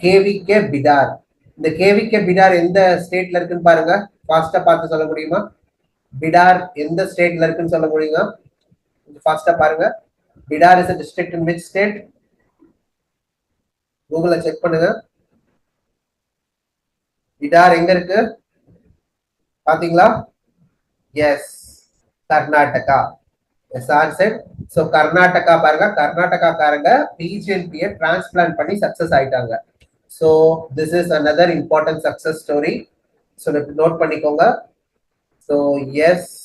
கேவிகே பிடார். இந்த கேவிகே பிடார் எந்த ஸ்டேட்ல இருக்குன்னு பாருங்க, ஃபாஸ்டா பார்த்து சொல்ல முடியுமா? பிடார் எந்த ஸ்டேட்ல இருக்குன்னு சொல்ல முடியுமா? ஃபாஸ்டா பாருங்க. Bidar is a district in which state? கூகுள்ல செக் பண்ணுங்க. பிடார் எங்க இருக்கு பாத்தீங்களா? Yes, Karnataka. Yes answer. So Karnataka பாருங்க, கர்நாடகாக்காரங்க பிஜிஎன்பியை டிரான்ஸ்பிளான்ட் பண்ணி சக்சஸ் ஆயிட்டாங்க. So this is another important success story. So note பண்ணிக்கோங்க. So yes,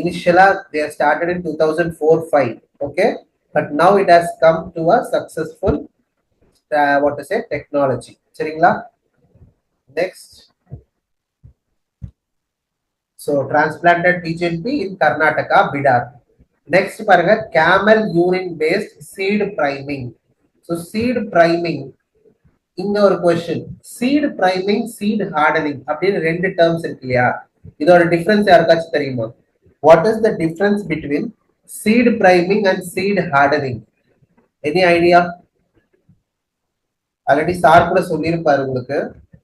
initially they started in 2004-5. Okay, but now it has come to a successful what to say technology. சரிங்களா? Next, so transplanted PGNP in Karnataka, Bidar. Next பாருங்க, camel urine based seed priming. So seed priming, இங்க ஒரு question, seed priming, seed hardening அப்படின்னு ரெண்டு terms இருக்கு இல்லையா? இதோட difference யாருக்காச்சும் தெரியுமா? What is the difference between seed priming and seed hardening? Any idea? Already sir கூட சொல்லியிருப்பாரு உங்களுக்கு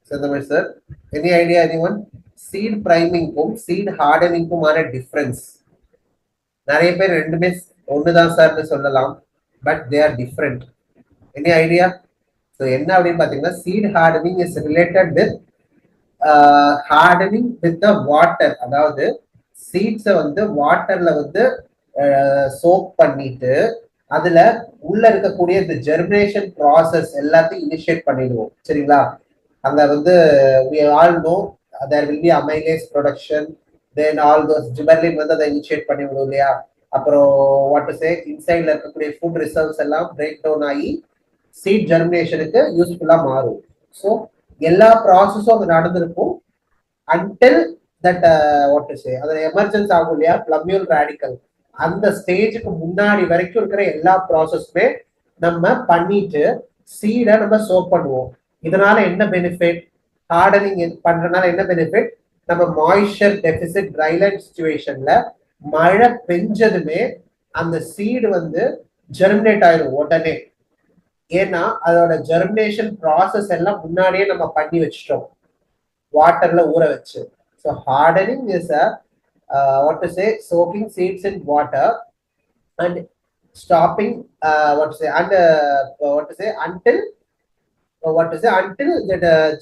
செந்தமிழ் sir. Any idea anyone? Seed priming க்கும் seed hardening க்குமான டிஃபரன்ஸ். நிறைய பேர் ரெண்டுமே ஒண்ணுதான் சார்னு சொல்லலாம், but they are different. Any idea? So என்ன அப்படின்னு பாத்தீங்கன்னா seed hardening is related with hardening with the water. அதாவது சீட்ஸை வந்து வாட்டர்ல வந்து சோப் பண்ணிட்டு அதுல உள்ள இருக்கக்கூடிய இந்த ஜெர்மினேஷன் ப்ராசஸ் எல்லாத்தையும் இனிஷியேட் பண்ணிடுவோம். சரிங்களா? அங்க வந்து we all know there will be amylase production, then all those gibberellin வந்து அதை இனிஷியேட் பண்ணி விடும் இல்லையா? அப்புறம் வாட் டு சே இன்சைட்ல இருக்கக்கூடிய ஃபுட் ரிசர்வ்ஸ் எல்லாம் பிரேக் டவுன் ஆகி சீட் ஜெர்மினேஷனுக்கு யூஸ்ஃபுல்லா மாறும். ஸோ எல்லா ப்ராசஸும் அங்க நடந்திருக்கும் அன்டில் தட் வாட் டு சே அதுல எமர்ஜென்ஸ் ஆகும் இல்லையா பிளமியூல் ரேடிக்கல், அந்த ஸ்டேஜுக்கு முன்னாடி வரைக்கும் இருக்கிற எல்லா ப்ராசஸுமே நம்ம பண்ணிட்டு சீடை நம்ம சோப் பண்ணுவோம். இதனால என்ன பெனிஃபிட்? ஹார்டனிங் பண்றதுனால என்ன பெனிஃபிட்? நம்ம மாய்ஸ்சர் டெபிசிட் ட்ரைலேண்ட் சிச்சுவேஷன்ல மழை பெஞ்சதுமே அந்த சீடு வந்து ஜெர்மினேட் ஆயிடும் உடனே. ஏன்னா அதோட ஜெர்மினேஷன் ப்ராசஸ் எல்லாம் முன்னாடியே நம்ம பண்ணி வச்சிட்டோம் வாட்டர்ல ஊற வச்சு. So hardening is what to say soaking seeds in water and stopping what to say and what to say until that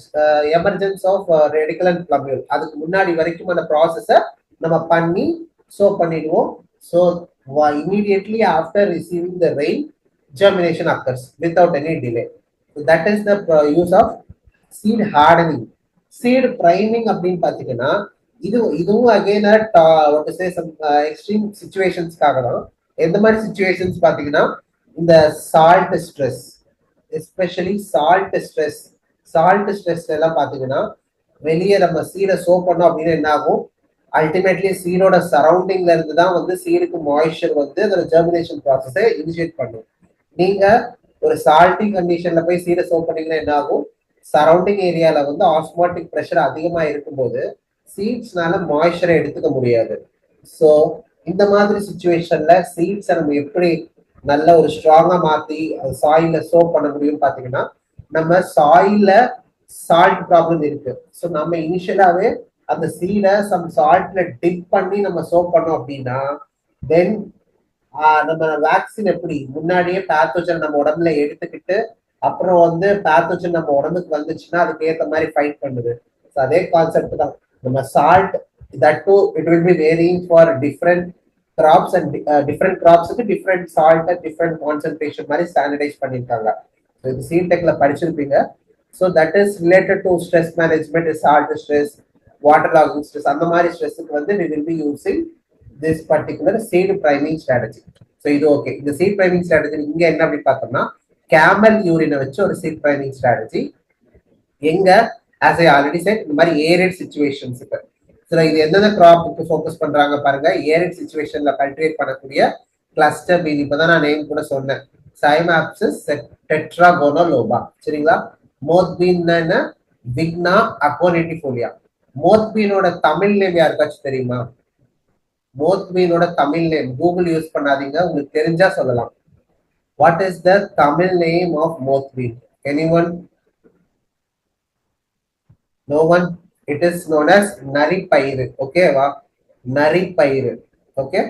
emergence of radical and plumule. அதுக்கு முன்னாடி வரைக்கும் அந்த ப்ராசஸை நம்ம பண்ணி சோப் பண்ணிடுவோம். So immediately after receiving the rain germination occurs without any delay. So that is the use of seed hardening. seed priming அப்படின்னு பார்த்தீங்கன்னா இதுவும் again what to say some extreme சிச்சுவேஷன்ஸ்க்காக தான். எந்த மாதிரி சிச்சுவேஷன்ஸ் பார்த்தீங்கன்னா இந்த salt stress, especially salt stress எல்லாம் பார்த்தீங்கன்னா வெளியே நம்ம சீடை சோப் பண்ணோம் அப்படின்னு என்ன ஆகும்? அல்டிமேட்லி சீடோட சரௌண்டிங்ல இருந்து தான் வந்து சீடுக்கு மாய்ஸ்சர் வந்து அதோட ஜெர்மினேஷன் ப்ராசஸை இனிஷியேட் பண்ணும். நீங்க ஒரு சால்ட்டி கண்டிஷன்ல போய் சீடை சோப் பண்ணீங்கன்னா என்ன ஆகும்? சரௌண்டிங் ஏரியால வந்து ஆஸ்மாட்டிக் ப்ரெஷர் அதிகமா இருக்கும்போது சீட்ஸ்னால மாய்ஸ்சரை எடுத்துக்க முடியாது. ஸோ இந்த மாதிரி சுச்சுவேஷன்ல சீட்ஸை நம்ம எப்படி நல்ல ஒரு ஸ்ட்ராங்கா மாத்தி சாயில சோப் பண்ண முடியும் பாத்தீங்கன்னா, நம்ம சாயில சால்ட் ப்ராப்ளம் இருக்கு. ஸோ நம்ம இனிஷியலாவே அந்த சீடை சம் சால்ட்ல டிப் பண்ணி நம்ம சோப் பண்ணோம் அப்படின்னா தென் நம்ம வேக்சின் எப்படி முன்னாடியே பேத்தோஜன் நம்ம உடம்புல எடுத்துக்கிட்டு அப்புறம் வந்து பேத்தோஜன் நம்ம உடம்புக்கு வந்துச்சுன்னா அதுக்கு ஏற்ற மாதிரி ஃபைட் பண்ணுது. ஸோ அதே கான்செப்ட் தான். நம்ம salt that too it will be varying for different crops and different crops க்கு different salt and different concentration மாதிரி ஸ்டாண்டர்டைஸ் பண்ணிருக்காங்க. ஸோ இது சீடெக்ல படிச்சிருப்பீங்க. So that is related to stress management, salt stress, water logging stress, அந்த மாதிரி ஸ்ட்ரெஸ்ஸுக்கு வந்து we will be using this particular seed priming strategy. So இது ஓகே. இந்த சீட் பிரைமிங் ஸ்ட்ராட்டஜி இங்க என்ன அப்படின்னு பார்த்தோம்னா கேமல் யூரினை வச்சு ஒரு சீட் பிரைமிங் ஸ்ட்ராட்டஜி. எங்க as I already said இந்த மாதிரி ஏரிட் சிச்சுவேஷன்ஸுக்கு. ஸோ இது எந்தெந்த கிராப்புக்கு ஃபோக்கஸ் பண்றாங்க பாருங்க. ஏரிட் சிச்சுவேஷன்ல கல்டிவேட் பண்ணக்கூடிய கிளஸ்டர் பீன், இப்பதான் நான் நேம் கூட சொன்னேன், சைமாப்சிஸ் டெட்ராகோனோலோபா. சரிங்களா? மோத் பீன் என்ன? விக்னா அக்வோனிட்டிஃபோலியா. மோத் பீனோட தமிழ் நேம் யாருக்காச்சும் தெரியுமா? மோத் பீனோட தமிழ் நேம் கூகுள் யூஸ் பண்ணாதீங்க, உங்களுக்கு தெரிஞ்சா சொல்லலாம். What is the Tamil name of moth bean? Anyone? No one? It is known as naripairu. Okay va? Naripairu. Okay?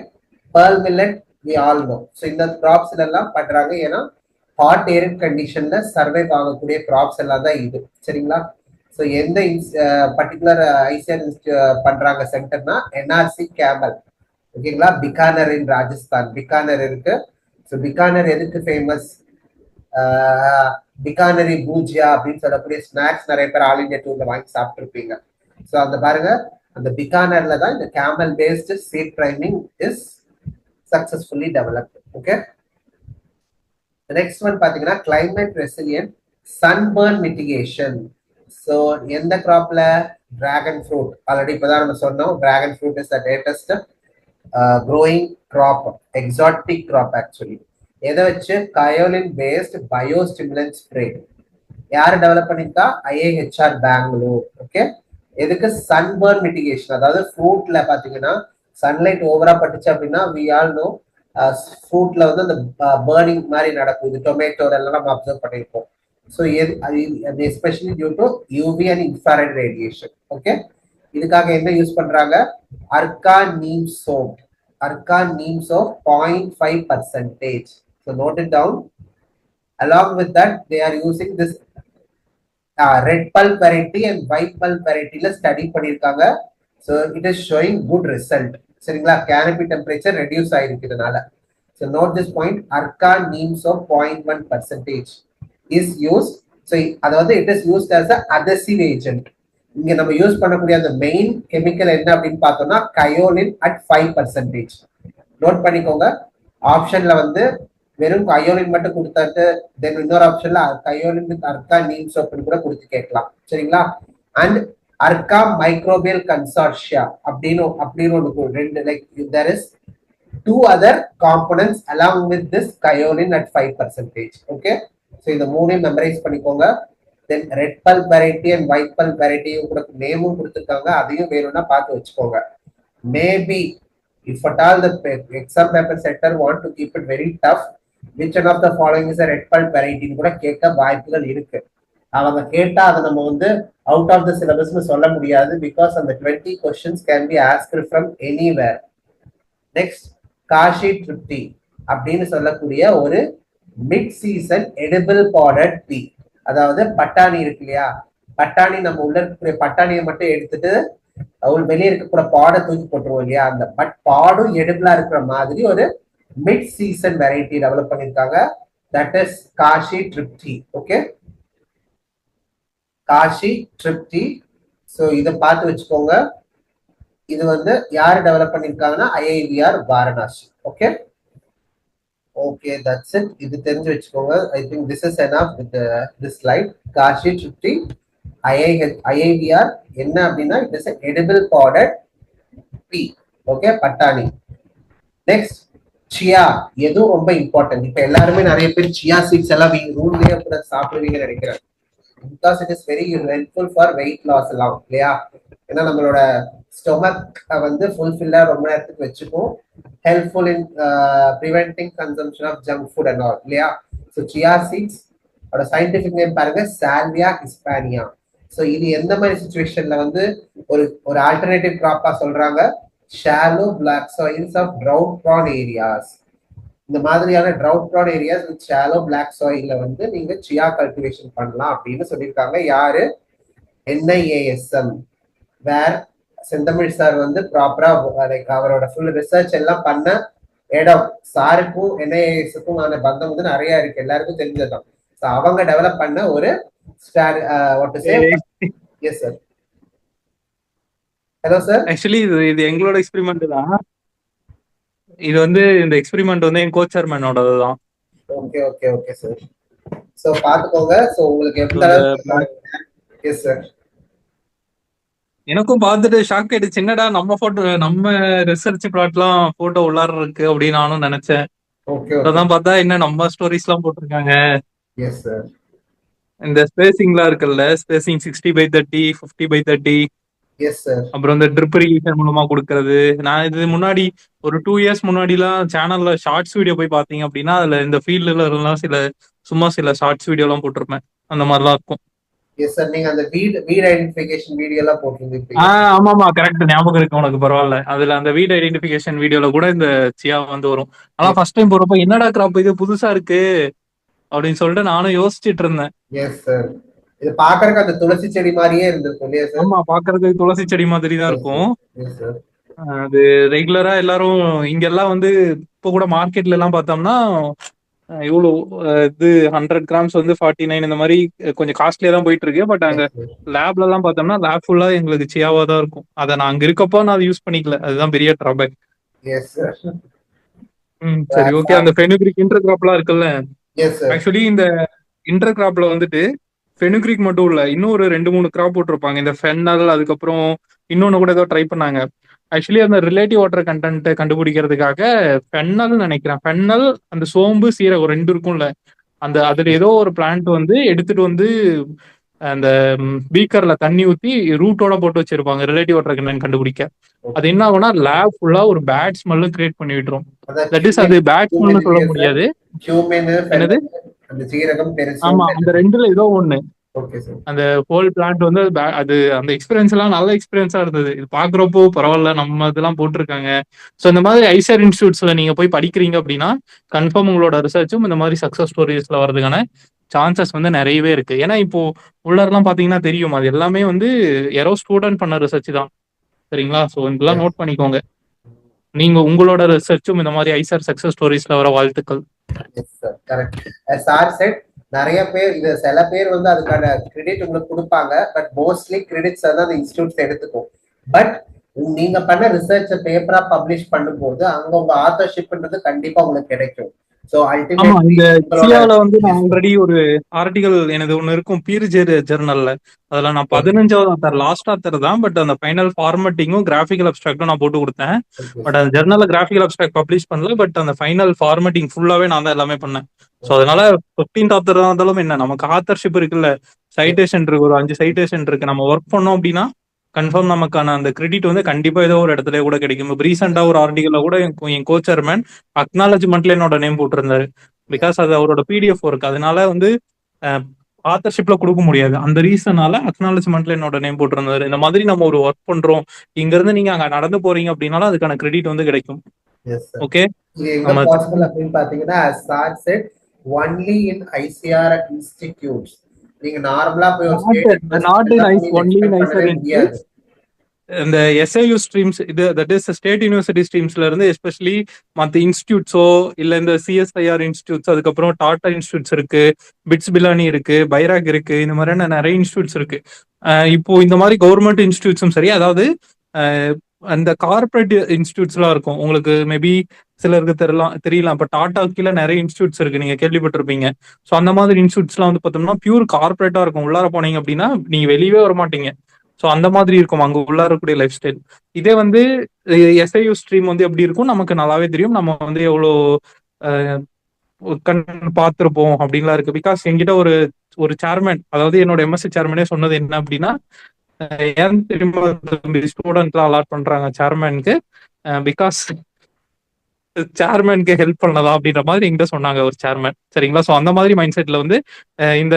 Pearl millet we all know. So in the crops எல்லாம் பண்றாங்க. ஏன்னா hot arid கண்டிஷன்ல survive ஆகக்கூடிய graphs எல்லாம் தான் இது. சரிங்களா? So எந்த பர்டிகுலர் ஐசிஆர் பண்றாங்க சென்டர்னா என்ஆர்சி கேமல். ஓகேங்களா? பிகானர் இன் ராஜஸ்தான் பிகானர் இருக்கு. ஸோ பிகானர் எதுக்கு ஃபேமஸ்? பிகானரி பூஜியா அப்படின்னு சொல்லக்கூடிய ஸ்நாக்ஸ் நிறைய பேர் ஆல் இண்டியா டூர்ல வாங்கி சாப்பிட்டுருப்பீங்க. ஸோ அந்த பாருங்க, அந்த பிகானர்ல தான் இந்த camel paste seed priming is successfully developed. Okay, next one பாத்தீங்கன்னா climate resilient sunburn mitigation. So எந்த கிராப்ல? Dragon fruit. ஆல்ரெடி இப்போதான் நம்ம சொன்னோம், dragon fruit is the latest growing crop, exotic crop actually. எதை வச்சு? Kaolin paste biostimulant spray. யாரு develop பண்ணிருக்கா? IIHR பெங்களூர். ஓகே, எதுக்கு? Sunburn mitigation. அதாவது ஃப்ரூட்ல பாத்தீங்கன்னா சன்லைட் ஓவரா பட்டுச்சு அப்படின்னா we all know ஃப்ரூட்ல வந்து அந்த பர்னிங் மாதிரி நடக்கும். இது டொமேட்டோ எல்லாம் நம்ம அப்சர்வ் பண்ணிருப்போம். So especially due to UV and infrared radiation. Okay, இதுக்காக என்ன யூஸ் பண்றாங்க? Arka neem soap. Arca neem soap 0.5%. So note it down. Along with that, they are using this red pulp variety and white pulp variety la study பண்ணிருக்காங்க. So it is showing good result. சரிங்களா, canopy temperature reduce ஆயிருக்கிறதுனால. So note this point. Arka neems of 0.1% is use. ஸோ அதாவது it is used as a adhesive agent. இங்க நம்ம use பண்ணக்கூடிய அந்த main chemical என்ன அப்படின்னு பார்த்தோம்னா கயோலின் அட் 5%. நோட் பண்ணிக்கோங்க. ஆப்ஷன்ல வந்து வெறும் கயோலின் மட்டும் கொடுத்தாட்டு தென் இன்னொரு ஆப்ஷன்ல கயோலின் வித் அர்கா நீம் சோப்னு கூட கொடுத்து கேட்கலாம். சரிங்களா. அண்ட் அர்கா மைக்ரோபியல் கன்சார்ஷியா அப்படின்னு ஒன்று ரெண்டு, like there is two other components along with this kaolin at 5%. Okay, so இந்த மூணையும் மெமரைஸ் பண்ணிக்கோங்க. Then red pulp variety and white pulp வெரைட்டியும் கூட நேமும் கொடுத்துருக்காங்க, அதையும் வேணும்னா பார்த்து வச்சுக்கோங்க. Maybe if at all the exam paper setter want to keep it very tough, which one of the following is a red pulp variety கூட கேட்க வாய்ப்புகள் இருக்கு. அவங்க கேட்டா அதை நம்ம வந்து அவுட் ஆஃப் த சிலபஸ்னு சொல்ல முடியாது, பிகாஸ் அந்த 20 questions can be asked from anywhere. Next Kashi Tripti அப்படின்னு சொல்லக்கூடிய ஒரு mid season edible powder tea. அதாவது பட்டாணி இருக்கு இல்லையா, பட்டாணி நம்ம உள்ள இருக்கக்கூடிய பட்டாணியை மட்டும் எடுத்துட்டு வெளியே இருக்கக்கூடிய பாடை தூக்கி போட்டுருவோம் இல்லையா, அந்த பாடும் எடிபிளா இருக்கிற மாதிரி ஒரு மிட் சீசன் வெரைட்டி டெவலப் பண்ணிருக்காங்க. That is Kashi Tripti. Okay, Kashi Tripti. So இதை பார்த்து வச்சுக்கோங்க. இது வந்து யாரு டெவலப் பண்ணிருக்காங்கன்னா IIVR Varanasi. Okay okay, that's it. இது தெரிஞ்சு வச்சுக்கோங்க. I think this is enough with this slide. Kashi Tripti IIVR என்ன அப்படின்னா it is edible powder tea. Okay, பட்டாணி. Next chia. எதுவும் ரொம்ப இம்பார்ட்டன்ட். இப்ப எல்லாருமே நிறைய பேர் சியா சீட்ஸ் எல்லாம் ரூம்லயே கூட சாப்பிடுவீங்கன்னு நினைக்கிறேன். Because it is very helpful for weight loss எல்லாம் இல்லையா. ஏன்னா நம்மளோட ஸ்டொமக் வந்து ஃபுல்ஃபில்லா ரொம்ப நேரத்துக்கு வச்சுக்கும். Helpful in preventing consumption of junk food and all இல்லையா. ஸோ சியா சீட்ஸ் அதோட சயின்டிபிக் நேம் பாருங்க, சால்வியா ஹிஸ்பானியா. ஸோ இது எந்த மாதிரி சுச்சுவேஷன்ல வந்து ஒரு ஆல்டர்னேட்டிவ் கிராப்பா சொல்றாங்க, shallow black soils of drought prone areas. இந்த மாதிரியான drought prone areas with shallow black சாயில்ல வந்து நீங்க சியா கல்டிவேஷன் பண்ணலாம் அப்படின்னு சொல்லியிருக்காங்க. யாரு? NIASM. வேர் செந்தமிழ் சார் வந்து ப்ராப்பரா லைக் அவரோட ஃபுல் ரிசர்ச் எல்லாம் பண்ண இடம். சாருக்கும் NIASக்கும் ஆன பந்தம் வந்து நிறைய இருக்கு, எல்லாருக்கும் தெரிஞ்சதுதான். ஸோ அவங்க டெவலப் பண்ண ஒரு yes sir. Hello sir. Actually இது எங்களோட எக்ஸ்பெரிமெண்ட் தான். இது வந்து இந்த எக்ஸ்பெரிமெண்ட் வந்து என் கோச் சேர்மனோடது தான். Okay okay okay sir. So பாத்துக்கோங்க. சோ உங்களுக்கு எந்த எஸ் சார். எனக்கும் பார்த்துட்டு ஷாக் ஆயிடுச்சு, என்னடா நம்ம போட்டோ நம்ம ரிசர்ச் பிளாட்லாம் போட்டோ உள்ளார இருக்கு அப்படின்னு நானும் நினைச்சேன். ஓகே அதான் பார்த்தா என்ன நம்ம ஸ்டோரிஸ் எல்லாம் போட்டிருக்காங்க. Yes sir. இந்த ஸ்பேசிங்லாம் இருக்குல்ல, ஸ்பேசிங் 60/30 50/30. Yes sir. அப்புறம் இந்த ட்ரிப் இரிகேஷன் மூலமா கொடுக்கறது. நான் இது முன்னாடி ஒரு 2 years முன்னாடிலாம் சேனல்ல ஷார்ட்ஸ் வீடியோ போய் பாத்தீங்க அப்படின்னா அதுல இந்த ஃபீல்டுல இருந்தா சில ஷார்ட்ஸ் வீடியோ எல்லாம் போட்டிருப்பேன். அந்த மாதிரிலாம் இருக்கும். Yes sir. நீங்க அந்த வீட் ஐடென்டிஃபிகேஷன் வீடியோ எல்லாம் போட்டிருந்தீங்க. ஆமா கரெக்ட், ஞாபகம் இருக்கு உனக்கு. பரவாயில்ல. அதுல அந்த வீட் ஐடென்டிஃபிகேஷன் வீடியோல கூட இந்த சியா வந்து வரும். ஆனா ஃபர்ஸ்ட் டைம் போறப்ப என்னடா கிராப் இது புதுசா இருக்கு அப்படின்னு சொல்லிட்டு நானும் யோசிச்சுட்டு இருந்தேன். Yes sir. இது பாக்குறதுக்கு அந்த துளசி செடி மாதிரியே இருந்திருக்கும் இல்லையா சார்? ஆமா, பாக்குறதுக்கு துளசி செடி மாதிரி தான் இருக்கும். அது ரெகுலரா எல்லாரும் இங்கெல்லாம் வந்து இப்போ கூட மார்க்கெட்ல எல்லாம் பார்த்தோம்னா இவ்வளவு இது 100 grams வந்து 49 இந்த மாதிரி கொஞ்சம் காஸ்ட்லியா தான் போயிட்டு இருக்கு. பட் அங்க லேப்ல எல்லாம் பார்த்தோம்னா லேப் ஃபுல்லா எங்களுக்கு சியாவா தான் இருக்கும். அதை நான் அங்க இருக்கப்போ நான் அதை யூஸ் பண்ணிக்கல, அதுதான் பெரிய டிராபேக். சரி ஓகே. அந்த ஃபெனுக்ரிக் இன்டர் கிராப்லாம் இருக்குல்ல, ஆக்சுவலி இந்த இன்டர் கிராப்ல வந்துட்டு ஃபெனுக்ரிக் மட்டும் இல்ல, இன்னும் ஒரு 2-3 கிராப் போட்டிருப்பாங்க. இந்த ஃபென்னல், அதுக்கப்புறம் இன்னொன்னு கூட ஏதோ ட்ரை பண்ணாங்க. ஆக்சுவலி அந்த ரிலேட்டிவ் வாட்டர் கண்டென்ட் கண்டுபிடிக்கிறதுக்காக ஃபென்னல் நினைக்கிறேன், ஃபென்னல் அந்த சோம்பு சீரகம் 2 இருக்கும்ல, அந்த அதுல ஏதோ ஒரு பிளான்ட் வந்து எடுத்துட்டு வந்து அந்த பீக்கர்ல தண்ணி ஊத்தி ரூட்டோட போட்டு வச்சிருப்பாங்க ரிலேட்டிவ் வாட்டர் கண்டென்ட் கண்டுபிடிக்க. அது என்ன ஆகும்னா லேப் ஃபுல்லா ஒரு பேட் ஸ்மெல்லும் கிரியேட் பண்ணி விட்டுரும். தட் இஸ் அது பேட் ஸ்மெல்னு சொல்ல முடியாது. என்னது? ஆமா, அந்த 2ல ஏதோ ஒண்ணு. அந்த ஹோல் பிளான்ட் வந்து அது அந்த எக்ஸ்பீரியன்ஸ் எல்லாம் நல்ல எக்ஸ்பீரியன்ஸா இருந்தது. இது பாக்குறப்போ பரவாயில்ல, நம்ம இதெல்லாம் போட்டிருக்காங்க. ஸோ இந்த மாதிரி ஐசிஆர் இன்ஸ்டியூட்ஸ்ல நீங்க போய் படிக்கிறீங்க அப்படின்னா கன்ஃபார்ம் உங்களோட ரிசர்ச்சும் இந்த மாதிரி சக்சஸ் ஸ்டோரிஸ்ல வர்றதுக்கான சான்சஸ் வந்து நிறையவே இருக்கு. ஏன்னா இப்போ உள்ளாரெல்லாம் பாத்தீங்கன்னா தெரியும், அது எல்லாமே வந்து யாரோ ஸ்டூடெண்ட் பண்ண ரிசர்ச் தான். சரிங்களா? ஸோ இதெல்லாம் நோட் பண்ணிக்கோங்க. நீங்க உங்களோட ரிசர்ச்சும் இந்த மாதிரி ஐசிஆர் சக்சஸ் ஸ்டோரிஸ்ல வர வாழ்த்துக்கள். கரெக்ட். சார் செட் நிறைய பேர் இது சில பேர் வந்து அதுக்கான கிரெடிட் உங்களுக்கு கொடுப்பாங்க, பட் மோஸ்ட்லி கிரெடிட்ஸ் வந்து அந்த இன்ஸ்டியூட்ஸ் எடுத்துக்கும். பட் நீங்க பண்ண ரிசர்ச் பேப்பரா பப்ளிஷ் பண்ணும்போது அங்க உங்க ஆத்தர்ஷிப்ன்றது கண்டிப்பா உங்களுக்கு கிடைக்கும். சோ ஆமா, அல்டிமேட்லி இந்த சியால வந்து நான் ஆல்ரெடி ஒரு ஆர்டிகல் எனது ஒண்ணு இருக்கும் பீர் ஜெர்னல்ல. அதுல நான் 15வது ஆத்தர், லாஸ்ட் ஆத்தர் தான். பட் அந்த ஃபைனல் ஃபார்மட்டிங்கும் கிராஃபிக்கல் அப்ஸ்ட்ராக்டும் நான் போட்டு கொடுத்தேன். பட் அந்த ஜெர்னல்ல கிராஃபிக்கல் அப்ஸ்ட்ராக்ட் பப்ளிஷ் பண்ணல. பட் அந்த ஃபைனல் ஃபார்மட்டிங் ஃபுல்லாவே நான் தான் எல்லாமே பண்ணேன். ஸோ அதனால 15th ஆத்தர் இருந்தாலும் என்ன, நமக்கு ஆத்தர்ஷிப் இருக்குல்ல, சைட்டேஷன் இருக்கு, ஒரு 5 சைட்டேஷன் இருக்கு. நம்ம ஒர்க் பண்ணோம் அப்படின்னா கன்ஃபார்ம் நமக்கான அந்த கிரெடிட் வந்து கண்டிப்பா ஏதோ ஒரு இடத்துல கூட கிடைக்கும். இப்போ ரீசெண்டா ஒரு ஆர்டிகல்ல கூட என் கோச்சர்மேன் அக்னாலஜ்மெண்ட்ல என்னோட நேம் போட்டிருந்தாரு. பிகாஸ் அது அவரோட பிடிஎஃப் ஒர்க். அதனால வந்து ஆத்தர்ஷிப்ல கொடுக்க முடியாது. அந்த ரீசனால அக்னாலஜ்மெண்ட்ல என்னோட நேம் போட்டிருந்தாரு. இந்த மாதிரி நம்ம ஒரு ஒர்க் பண்றோம், இங்க இருந்து நீங்க அங்க நடந்து போறீங்க அப்படின்னாலும் அதுக்கான கிரெடிட் வந்து கிடைக்கும். ஓகே, இது எங்க பாசிபிள் அப்படின்னு பாத்தீங்கன்னா sir set only in ICR institutes. நீங்க நார்மலா போய் ஒரு முடியாது. இந்த எஸ்ஐயு ஸ்ட்ரீம்ஸ், இது தட் இஸ் ஸ்டேட் யூனிவர்சிட்டி ஸ்ட்ரீம்ஸ்ல இருந்து எஸ்பெஷலி மற்ற இன்ஸ்டியூட்ஸோ இல்ல இந்த சிஎஸ்ஐஆர் இன்ஸ்டியூட்ஸ், அதுக்கப்புறம் டாடா இன்ஸ்டியூட்ஸ் இருக்கு, பிட்ஸ் பிலானி இருக்கு, பைராக் இருக்கு, இந்த மாதிரியான நிறைய இன்ஸ்டியூட்ஸ் இருக்கு. இப்போ இந்த மாதிரி கவர்மெண்ட் இன்ஸ்டியூட்ஸும் சரி, அதாவது அந்த கார்பரேட் இன்ஸ்டியூட்ஸ்லாம் இருக்கும். உங்களுக்கு மேபி சிலருக்கு தெரியலாம். இப்போ டாடா கீழே நிறைய இன்ஸ்டியூட்ஸ் இருக்கு, நீங்க கேள்விப்பட்டிருப்பீங்க. ஸோ அந்த மாதிரி இன்ஸ்டியூட்ஸ்லாம் வந்து பார்த்தோம்னா பியூர் கார்பரேட்டா இருக்கும். உள்ளார போனீங்க அப்படின்னா நீங்க வெளியவே வர மாட்டீங்க. ஸோ அந்த மாதிரி இருக்கும் அங்க உள்ள இருக்கக்கூடிய லைஃப் ஸ்டைல். இதே வந்து எஸ்ஐயு ஸ்ட்ரீம் வந்து எப்படி இருக்கும் நமக்கு நல்லாவே தெரியும். நம்ம வந்து எவ்வளோ கண் பார்த்துருப்போம் அப்படின்லாம் இருக்கு. பிகாஸ் என்கிட்ட ஒரு சேர்மேன், அதாவது என்னோட எம்எஸ்சி சேர்மனே சொன்னது என்ன அப்படின்னா, ஏன் திரும்ப ஸ்டூடெண்ட்லாம் அலாட் பண்றாங்க சேர்மேனுக்கு, பிகாஸ் சேர்மேனுக்கு ஹெல்ப் பண்ணதா அப்படின்ற மாதிரி எங்கிட்ட சொன்னாங்க ஒரு சேர்மேன். சரிங்களா? ஸோ அந்த மாதிரி மைண்ட் செட்ல வந்து இந்த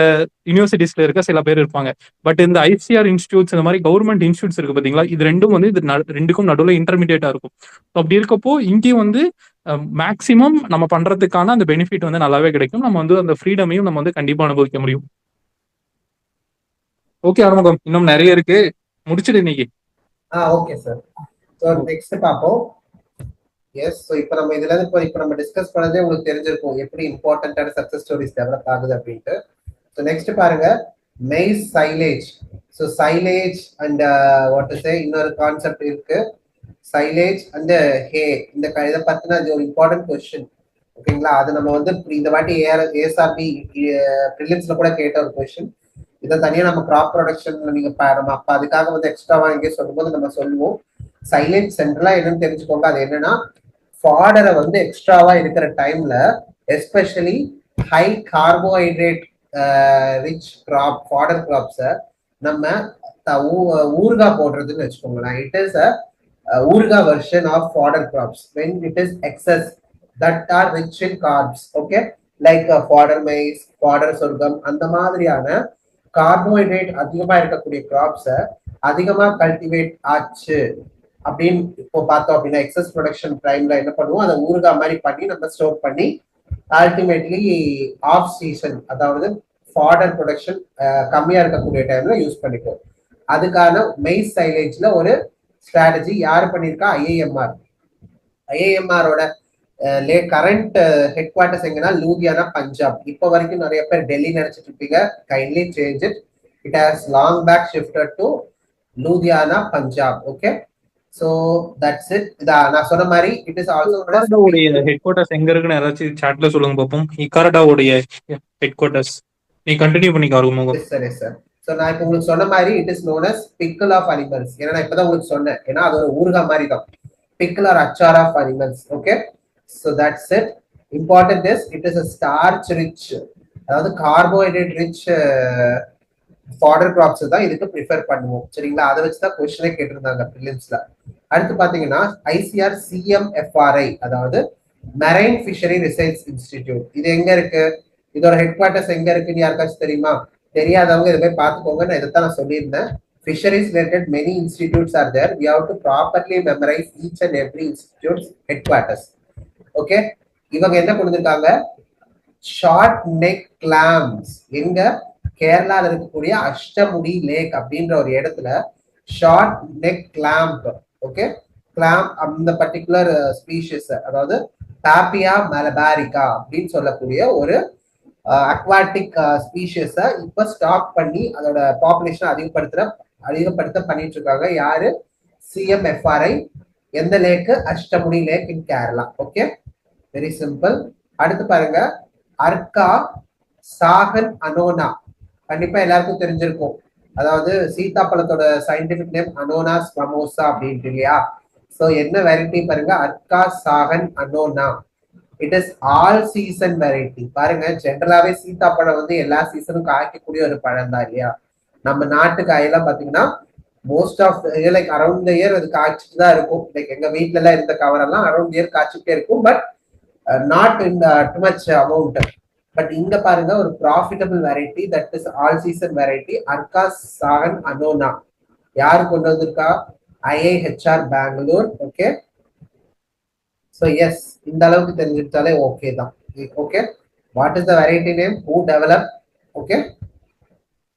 யூனிவர்சிட்டிஸ்ல இருக்க சில பேர் இருப்பாங்க. பட் இந்த ஐசிஆர் இன்ஸ்டியூட்ஸ், இந்த மாதிரி கவர்மெண்ட் இன்ஸ்டியூட்ஸ் இருக்கு பாத்தீங்களா, இது ரெண்டும் வந்து இது ரெண்டுக்கும் நடுவில் இன்டர்மீடியேட்டா இருக்கும். அப்படி இருக்கப்போ இங்கேயும் வந்து மேக்சிமம் நம்ம பண்றதுக்கான அந்த பெனிஃபிட் வந்து நல்லாவே கிடைக்கும். நம்ம வந்து அந்த ஃப்ரீடமையும் நம்ம வந்து கண்டிப்பா அனுபவிக்க முடியும். ஓகே ஆரம்பம், இன்னும் நிறைய இருக்கு, முடிச்சிடு இன்னைக்கு. Okay sir. ஸோ நெக்ஸ்ட் பார்ப்போம். எஸ், ஸோ இப்போ நம்ம இதுல இருந்து இப்போ நம்ம டிஸ்கஸ் பண்ணதே உங்களுக்கு தெரிஞ்சிருக்கும் எப்படி இம்பார்ட்டன்டான சக்சஸ் ஸ்டோரிஸ் டெவலப் ஆகுது அப்படின்ட்டு. ஸோ நெக்ஸ்ட் பாருங்க, maize silage. So silage and what to சே, இன்னொரு கான்செப்ட் இருக்கு, சைலேஜ் அண்ட் ஹே. இந்த இதை பத்தின அது ஒரு இம்பார்ட்டன்ட் கொஸ்டின். ஓகேங்களா? அது நம்ம வந்து இந்த வாட்டி ஏஎஸ்ஆர்பி ப்ரிலிம்ஸ்ல கூட கேட்ட ஒரு கொஸ்டின். இதை தனியா நம்ம கிராப் ப்ரொடக்ஷன்ல நீங்க நம்ம அப்ப அதுக்காக வந்து எக்ஸ்ட்ராவா எங்கே சொல்லும்போது நம்ம சொல்லுவோம். சைலேஜ் சென்ட்ரலா என்னன்னு தெரிஞ்சுக்கோங்க. அது என்னன்னா, ஃபாடரை வந்து எக்ஸ்ட்ராவா இருக்கிற டைம்ல especially high carbohydrate rich crop fodder கிராப்ஸை நம்ம ஊறுகாய் போடுறதுன்னு வச்சுக்கோங்களேன். இட் இஸ் அ ஊறுகாய் version of fodder crops when it is excess that are rich in carbs. okay, like fodder maize, fodder sorghum, அந்த மாதிரியான கார்போஹைட்ரேட் அதிகமா இருக்கக்கூடிய கிராப்ஸை அதிகமா கல்டிவேட் ஆச்சு அப்படின்னு இப்போ பார்த்தோம் அப்படின்னா எக்ஸஸ் ப்ரொடக்ஷன் டைம்ல என்ன பண்ணுவோம், அதை ஊறுகாய் மாதிரி பண்ணி நம்ம ஸ்டோர் பண்ணி அல்டிமேட்லி ஆஃப் சீசன், அதாவது ஃபாடர் ப்ரொடக்ஷன் கம்மியா இருக்கக்கூடிய டைம்ல யூஸ் பண்ணிப்போம். அதுக்கான மெய்ஸ் சைலேஜ்ல ஒரு ஸ்ட்ராட்டஜி யார் பண்ணியிருக்கா? ஐஏஎம்ஆர். ஐஏஎம்ஆரோட கரண்ட் ஹெட் குவார்டர்ஸ் எங்கன்னா லூதியானா, பஞ்சாப். இப்போ வரைக்கும் நிறைய பேர் டெல்லி நினைச்சிட்டு இருப்பீங்க. Kindly change it. It has long back shifted to Ludhiana, Punjab. Okay, so that's it. நான் சொன்ன மாதிரி இட் இஸ் ஆல்சோ இக்காரடாவுடைய ஹெட் குவார்ட்டர்ஸ் எங்க இருக்குன்னு யாராச்சும் சாட்ல சொல்லுங்க பாப்போம். இக்காரடாவுடைய ஹெட் குவார்ட்டர்ஸ் நீ கண்டினியூ பண்ணிக்க. சரி சார். சோ நான் இப்போ உங்களுக்கு சொன்ன மாதிரி it is known as pickle of animals. ஏன்னா நான் இப்பதான் உங்களுக்கு சொன்னேன், ஏன்னா அது ஒரு ஊறுகாய் மாதிரி தான், pickle or achar of animals. Okay, so that's it. Important is it is a starch rich, அதாவது கார்போஹைட்ரேட் ரிச் ஃபாடர் கிராப்ஸ் தான் இதுக்கு ப்ரிஃபர் பண்ணுவோம். சரிங்களா? அதை வச்சுதான் கொஸ்டினே கேட்டிருந்தாங்க பிலிம்ஸ்ல. அடுத்து பாத்தீங்கன்னா ஐசிஆர் சிஎம்எஃப்ஆர்ஐ, அதாவது மெரைன் ஃபிஷரி ரிசர்ச் இன்ஸ்டிடியூட். இது எங்க இருக்கு? இதோட ஹெட் குவார்டர்ஸ் எங்க இருக்குன்னு யாருக்காச்சும் தெரியுமா? தெரியாதவங்க இதை போய் பார்த்துக்கோங்க. நான் இதைத்தான் நான் சொல்லியிருந்தேன். Fisheries related many institutes are there. We have to properly memorize each and every institute's headquarters. Okay, இவங்க என்ன கொடுத்திருக்காங்க? Short neck clamps. எங்க? கேரளால இருக்கக்கூடிய அஷ்டமுடி லேக் அப்படின்ற ஒரு இடத்துல short neck clamp. Okay, clamp அந்த பர்டிகுலர் ஸ்பீஷிஸ், அதாவது பாப்பியா மலபாரிகா அப்படின்னு சொல்லக்கூடிய ஒரு அக்வாட்டிக் ஸ்பீஷிஸை இப்ப ஸ்டாப் பண்ணி அதோட பாப்புலேஷன் அதிகப்படுத்த பண்ணிட்டு இருக்காங்க. யாரு? CMFRI. எந்த லேக்கு? Ashtamudi lake in Kerala. Okay, very simple. அடுத்து பாருங்க, அர்கா சாகன் அனோனா. கண்டிப்பா எல்லாருக்கும் தெரிஞ்சிருக்கும். அதாவது சீதாப்பழத்தோட சயின்டிபிக் நேம் அனோனாஸ் மமோசா அப்படின்ட்டு இல்லையா? சோ என்ன வெரைட்டி பாருங்க, Arka Sahan Annona. It is all season variety. பாருங்க, ஜென்ரலாவே சீதாப்பழம் வந்து எல்லா சீசனும் காய்க்கக்கூடிய ஒரு பழம் தான் இல்லையா? நம்ம நாட்டு காயெல்லாம் பாத்தீங்கன்னா most of like around the year அது காய்ச்சிட்டு தான் இருக்கும். லைக் எங்க வீட்ல எல்லாம் இருந்த கவரெல்லாம் அரௌண்ட் இயர் காய்ச்சிட்டே இருக்கும். But not in too much amount. But இங்க பாருங்க, ஒரு profitable variety, that is all season variety, Arka Sahan Annona. யாரு கொண்டு வந்திருக்கா? IIHR Bangalore. Okay, so yes, இந்த அளவுக்கு தெரிஞ்சுக்கிட்டாலே ஓகே தான். Okay, what is the variety name, who develop, okay,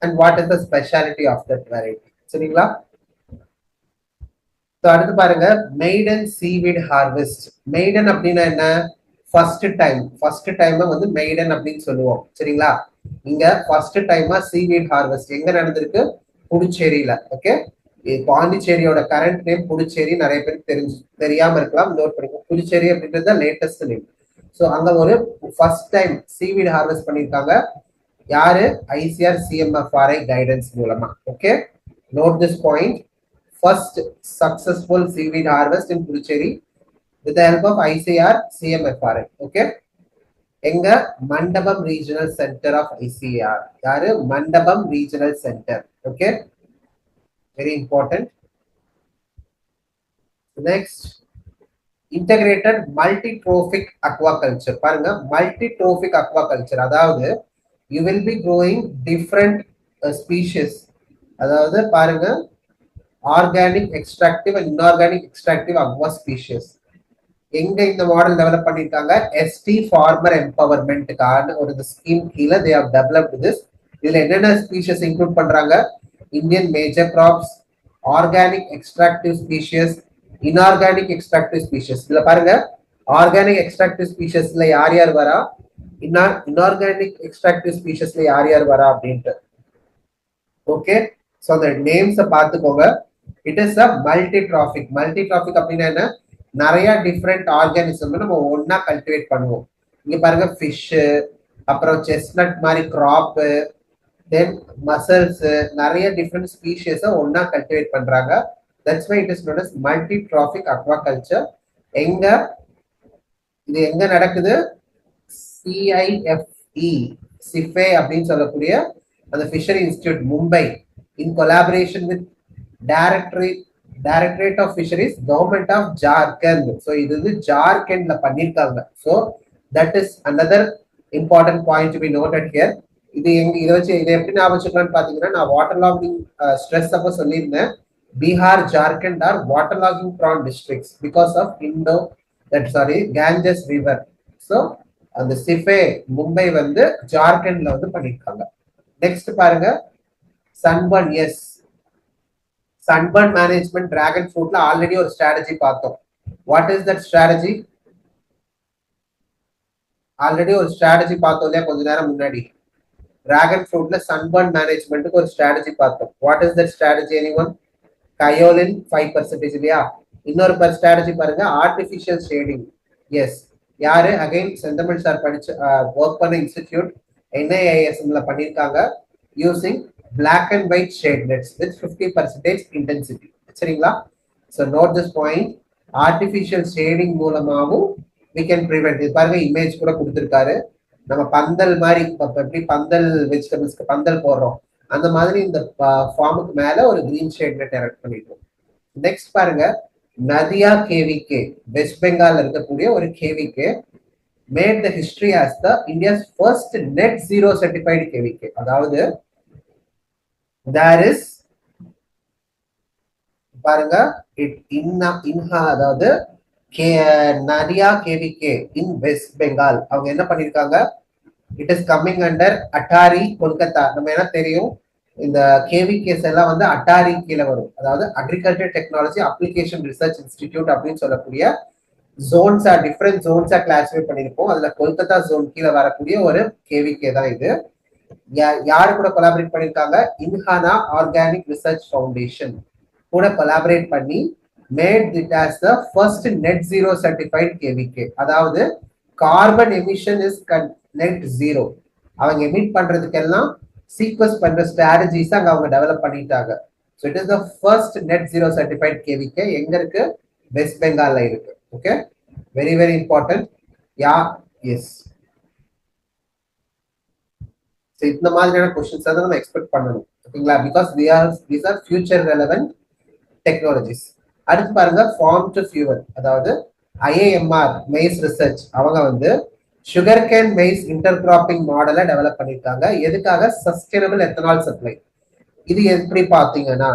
and what is the speciality of that variety. சரிங்களா? ஸோ அடுத்து பாருங்க, மெய்டன் சீவீட் ஹார்வெஸ்ட். மெய்டன் அப்படின்னா என்ன? ஃபர்ஸ்ட் டைம் வந்து மெய்டன் அப்படின்னு சொல்லுவோம். சரிங்களா? இங்க ஃபர்ஸ்ட் டைமா சீவீட் ஹார்வெஸ்ட் எங்க நடந்திருக்கு? புதுச்சேரியில. ஓகே, பாண்டிச்சேரியோட கரண்ட் நேம் புதுச்சேரி. நிறைய பேருக்கு தெரியாம இருக்கலாம், நோட் பண்ணிக்கோ. புதுச்சேரி அப்படின்றது லேட்டஸ்ட் நேம். ஸோ அங்க ஒரு ஃபர்ஸ்ட் டைம் சீவீட் ஹார்வெஸ்ட் பண்ணிருக்காங்க. யாரு? ICR CMFRI கைடன்ஸ் மூலமா. Okay, note this point. First successful seaweed harvest in Puducherry with the help of ICR CMFRI. Okay, எங்க? மண்டபம் ரீஜனல் சென்டர் ஆஃப் ICR. யாரு? Mandapam regional centre. Okay, very important. Next, integrated multitrophic aquaculture. பாருங்க, multitrophic aquaculture அதாவது you will be growing different species. அதாவது பாருங்க, organic extractive and inorganic extractive aqua species. எங்க இந்த model develop பண்ணிருக்காங்க? ST ஃபார்மர் எம்பவர்மெண்ட்டுக்கான ஒரு ஸ்கீம் கீழே தே ஹவ் டெவலப்ட் திஸ். இதுல என்னென்ன ஸ்பீஷிஸ் இன்க்ளூட் பண்றாங்க? Indian major crops, organic extractive species, inorganic extractive species. இதுல பாருங்க, ஆர்கானிக் எக்ஸ்ட்ராக்டிவ் ஸ்பீஷிஸ்ல யார் யார் வரா, இன்ஆர்கானிக் எக்ஸ்ட்ராக்டிவ் ஸ்பீஷிஸ்ல யார் யார் வரா அப்படின்ட்டு. ஓகே, ஸோ அந்த நேம்ஸை பார்த்துக்கோங்க. இட் இஸ் அ மல்டிட்ராபிக். மல்டிட்ராபிக் அப்படின்னா என்ன? நிறைய டிஃப்ரெண்ட் ஆர்கானிசம் நம்ம ஒன்னா கல்டிவேட் பண்ணுவோம். இங்க பாருங்க, ஃபிஷ், அப்புறம் செஸ்னட் மாதிரி கிராப்பு, தென் மசல்ஸ், நிறைய டிஃப்ரெண்ட் ஸ்பீஷிஸை ஒன்னா கல்டிவேட் பண்றாங்க. That's why it is known as multitrophic aquaculture. எங்க இது எங்க நடக்குது? சிஃபே அப்படின்னு சொல்லக்கூடிய அந்த fishery institute Mumbai, in collaboration with Directorate of Fisheries, Government of Jharkhand. So இது வந்து ஜார்க்கண்ட்ல பண்ணிருக்காங்க. So that is another important point to be noted here. இதை வச்சு இதை எப்படி ஞாபகம் வச்சுக்கலாம்னு பாத்தீங்கன்னா, நான் வாட்டர் லாகிங் ஸ்ட்ரெஸ் அப்ப சொல்லியிருந்தேன். Bihar, Jharkhand are water logging prone districts because of Ganges river. So அந்த சிஃபே மும்பை வந்து ஜார்க்கண்ட்ல வந்து பண்ணிருக்காங்க. நெக்ஸ்ட் பாருங்க, sunburn. Yes, sunburn management dragon ஃப்ரூட்ல ஆல்ரெடி ஒரு ஸ்ட்ராட்டஜி பார்த்தோம். What is that strategy? Already ஒரு ஸ்ட்ராட்டஜி பார்த்தோம் இல்லையா கொஞ்ச நேரம் முன்னாடி? டிராகன் ஃப்ரூட்ல சன்பர்ன் மேனேஜ்மெண்ட்டுக்கு ஒரு ஸ்ட்ராட்டஜி பார்த்தோம். What is that strategy? Anyone? Kaolin 5% இல்லையா? இன்னொரு ஸ்ட்ராட்டஜி பாருங்க, ஆர்டிபிஷியல் ஷேடிங். எஸ், யாரு? அகைன் செந்தமிழ் சார் படிச்சு ஒர்க் பண்ண இன்ஸ்டிடியூட் NIISM பண்ணிருக்காங்க. Using black and white shade nets with 50% intensity. சரிங்களா? So note this point. Artificial shading மூலமாவும் we can prevent. இது பாருங்க, இமேஜ் கூட கொடுத்திருக்காரு. நம்ம பந்தல் மாதிரி, எப்படி பந்தல் வெஜிடபிள்ஸ்க்கு பந்தல் போடுறோம் அந்த மாதிரி இந்த ஃபார்முக்கு மேல ஒரு கிரீன் ஷேட் நெட் எரெக்ட் பண்ணிட்டோம். நெக்ஸ்ட் பாருங்க, நதியா KVK, வெஸ்ட் பெங்கால் இருக்கக்கூடிய ஒரு KVK made the history as the India's first net zero certified KVK. அதாவது there is பாருங்க, அதாவது நதியா KVK இன் வெஸ்ட் பெங்கால். அவங்க என்ன பண்ணிருக்காங்க? It is coming under ATARI Kolkata. நம்ம என்ன தெரியும், இந்த கேவிகேஸ் எல்லாம் வந்து அட்டாரி கீழே வரும். அதாவது agriculture technology application research institute அப்படின்னு சொல்லக்கூடிய ஜோன்ஸா, டிஃப்ரெண்ட் ஜோன்ஸா கிளாசிஃபை பண்ணிருப்போம். அதுல கொல்கத்தா ஜோன் கீழே வரக்கூடிய ஒரு கேவிகே தான் இது. யாரு கூட கொலாபரேட் பண்ணிருக்காங்க? இன்ஹானா ஆர்கானிக் ரிசர்ச் ஃபவுண்டேஷன் கூட கொலாபரேட் பண்ணி made it as the first net zero certified KVK. அதாவது carbon emission is net zero. அவங்க எமிட் பண்றதுக்கெல்லாம் சீக்வென்ஸ் பண்ற ஸ்ட்ராட்டஜிஸ் அங்க அவங்க டெவலப் பண்ணிட்டாங்க. So it is the first net zero certified KVK. எங்க இருக்கு? வெஸ்ட் பெங்கால்ல இருக்கு. Okay, very very important. Yeah, yes. இந்த மாதிரியான கொஸ்டின்ஸ் தான் நம்ம எக்ஸ்பெக்ட் பண்ணணும். ஓகேங்களா? Because these are future relevant technologies. அடுத்து பாருங்க, ஃபார்ம் டு ஃபியூவல். அதாவது ஐஏஎம்ஆர் மெய்ஸ் ரிசர்ச் அவங்க வந்து சுகர் கேன் மெய்ஸ் இன்டர்கிராப்பிங் மாடலை டெவலப் பண்ணிருக்காங்க. எதுக்காக? Sustainable ethanol supply. இது எப்படி பாத்தீங்கன்னா,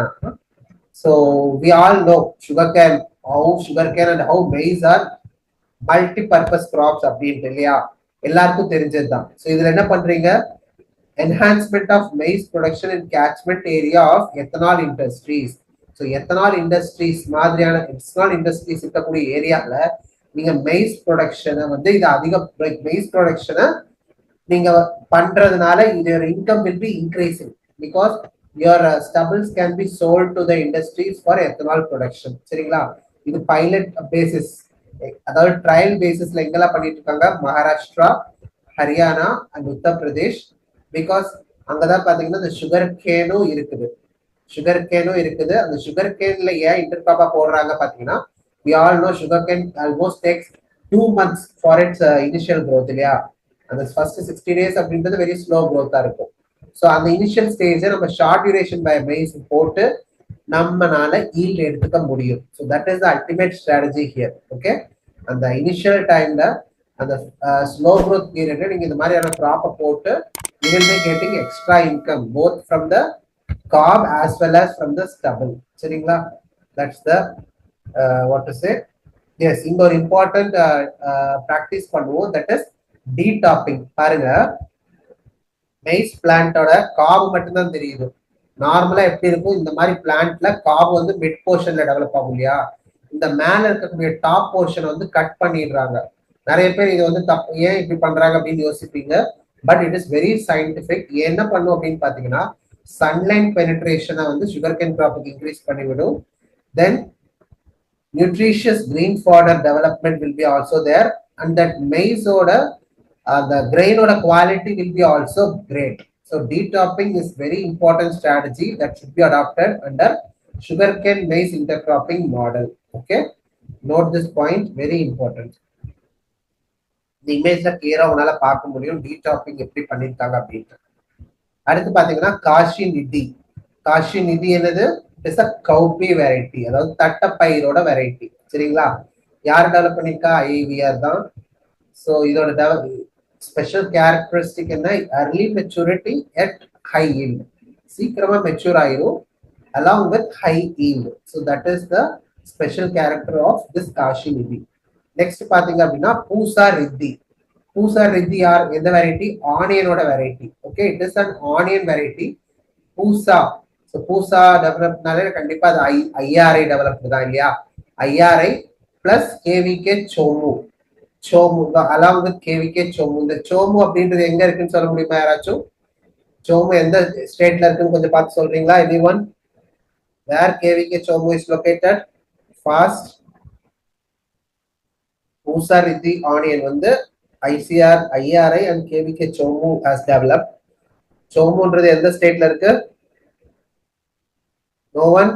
so we all know sugarcane and how maize are multipurpose crops அப்படின்ட்டு இல்லையா? எல்லாருக்கும் தெரிஞ்சதுதான். ஸோ இதுல என்ன பண்றீங்க? enhancement of maize production in catchment area of ethanol industries. So ethanol industries மாதிரியான ethanol industries இருக்கக்கூடிய ஏரியால நீங்க maize production வந்து இது அதிக maize production நீங்க பண்றதுனால your income will be increasing because your stubbles can be sold to the industries for ethanol production. சரிங்களா? இது பைலட் பேசிஸ், அதாவது ட்ரையல் பேசிஸ்ல எங்கெல்லாம் பண்ணிட்டு இருக்காங்க? மகாராஷ்டிரா, ஹரியானா அண்ட் உத்தரப்பிரதேஷ். பிகாஸ் அங்கதான் பாத்தீங்கன்னா இந்த சுகர் கேனும் இருக்குது. அந்த சுகர் கேன்ல ஏன் இன்டர்கிராப்பா போடுறாங்க பாத்தீங்கன்னா, we all know sugar cane almost takes 2 months for its initial growth இல்லையா? அந்த ஃபர்ஸ்ட் 60 days அப்படின்றது வெரி ஸ்லோ growth-ஆ இருக்கும். ஸோ அந்த இனிஷியல் ஸ்டேஜை நம்ம ஷார்ட் டியூரேஷன் பை மெய்ஸ் போட்டு நம்மனால ஈல்ட் எடுத்துக்க முடியும். So that is the ultimate strategy here. Okay, அந்த இனிஷியல் டைம்ல அந்த ஸ்லோ growth பீரியட்ல நீங்க இந்த மாதிரியான கிராப்பை போட்டு you will be getting extra income both from the cob as well as from the stubble. சரிங்களா? That's the what to say. Yes, இங்க ஒரு important practice பண்ணுவோம், that is detopping. பாருங்க, மெய்ஸ் பிளான்ட்டோட காப் மட்டும் தான் தெரியுது. நார்மலா எப்படி இருக்கும்? இந்த மாதிரி பிளான்ட்ல காப் வந்து மிட் போர்ஷன்ல டெவலப் ஆகும் இல்லையா? இந்த மேல இருக்கக்கூடிய டாப் போர்ஷன் வந்து கட் பண்ணிடுறாங்க. நிறைய பேர் இது வந்து ஏன் இப்படி பண்றாங்க அப்படின்னு யோசிப்பீங்க. But it is very scientific. என்ன பண்ணும் அப்படின்னு பாத்தீங்கன்னா, சன்லைட் பெனிட்ரேஷனை வந்து சுகர் கேன் கிராப்புக்கு இன்க்ரீஸ் பண்ணிவிடும். Then nutritious green fodder development will be also there and that மெய்ஸோட அந்த கிரெயினோட quality will be also great. So detopping is very important strategy that should be adapted under sugar cane maize intercropping model. Okay, note this point, very important. இந்த இமேஜ்ல கிளியரா உங்களால பார்க்க முடியும் டீடாப்பிங் எப்படி பண்ணிருக்காங்க அப்படின்ட்டு. அடுத்து பாத்தீங்கன்னா காஷி நிதி என்னது? இட்ஸ் அ கௌபி வெரைட்டி, அதாவது தட்டப்பயிரோட வெரைட்டி. சரிங்களா? யார் டெவலப் பண்ணிருக்கா? ஐவிஆர் தான். ஸோ இதோட ஸ்பெஷல் கேரக்டரிஸ்டிக் என்ன? அர்லி மெச்சூரிட்டி அட் ஹை ஈல்ட். சீக்கிரமா மெச்சூர் ஆயிரும் along with high yield. So that is the special character of this Kashi Nidhi. Next பாத்தீங்க அப்படின்னா பூசா ரித்தி ஆர் எந்த வெரைட்டி? ஆனியனோட variety. Okay, it is an onion variety Pusa. So Pusa டெவலப்னாலே கண்டிப்பா அது ஐஆர்ஐ டெவலப்டு தான் இல்லையா? IRI plus KVK Somu along with KVK Somu. இந்த சோமு அப்படின்றது எங்க இருக்குன்னு சொல்ல முடியுமா யாராச்சும்? சோமு எந்த ஸ்டேட்ல இருக்குன்னு கொஞ்சம் பார்த்து சொல்றீங்களா? Anyone? Where KVK Somu is located? Fast. Pusa Riddhi onion வந்து IRI and KVK Somu has develop. சோமுன்றது எந்த ஸ்டேட்ல இருக்கு? No one?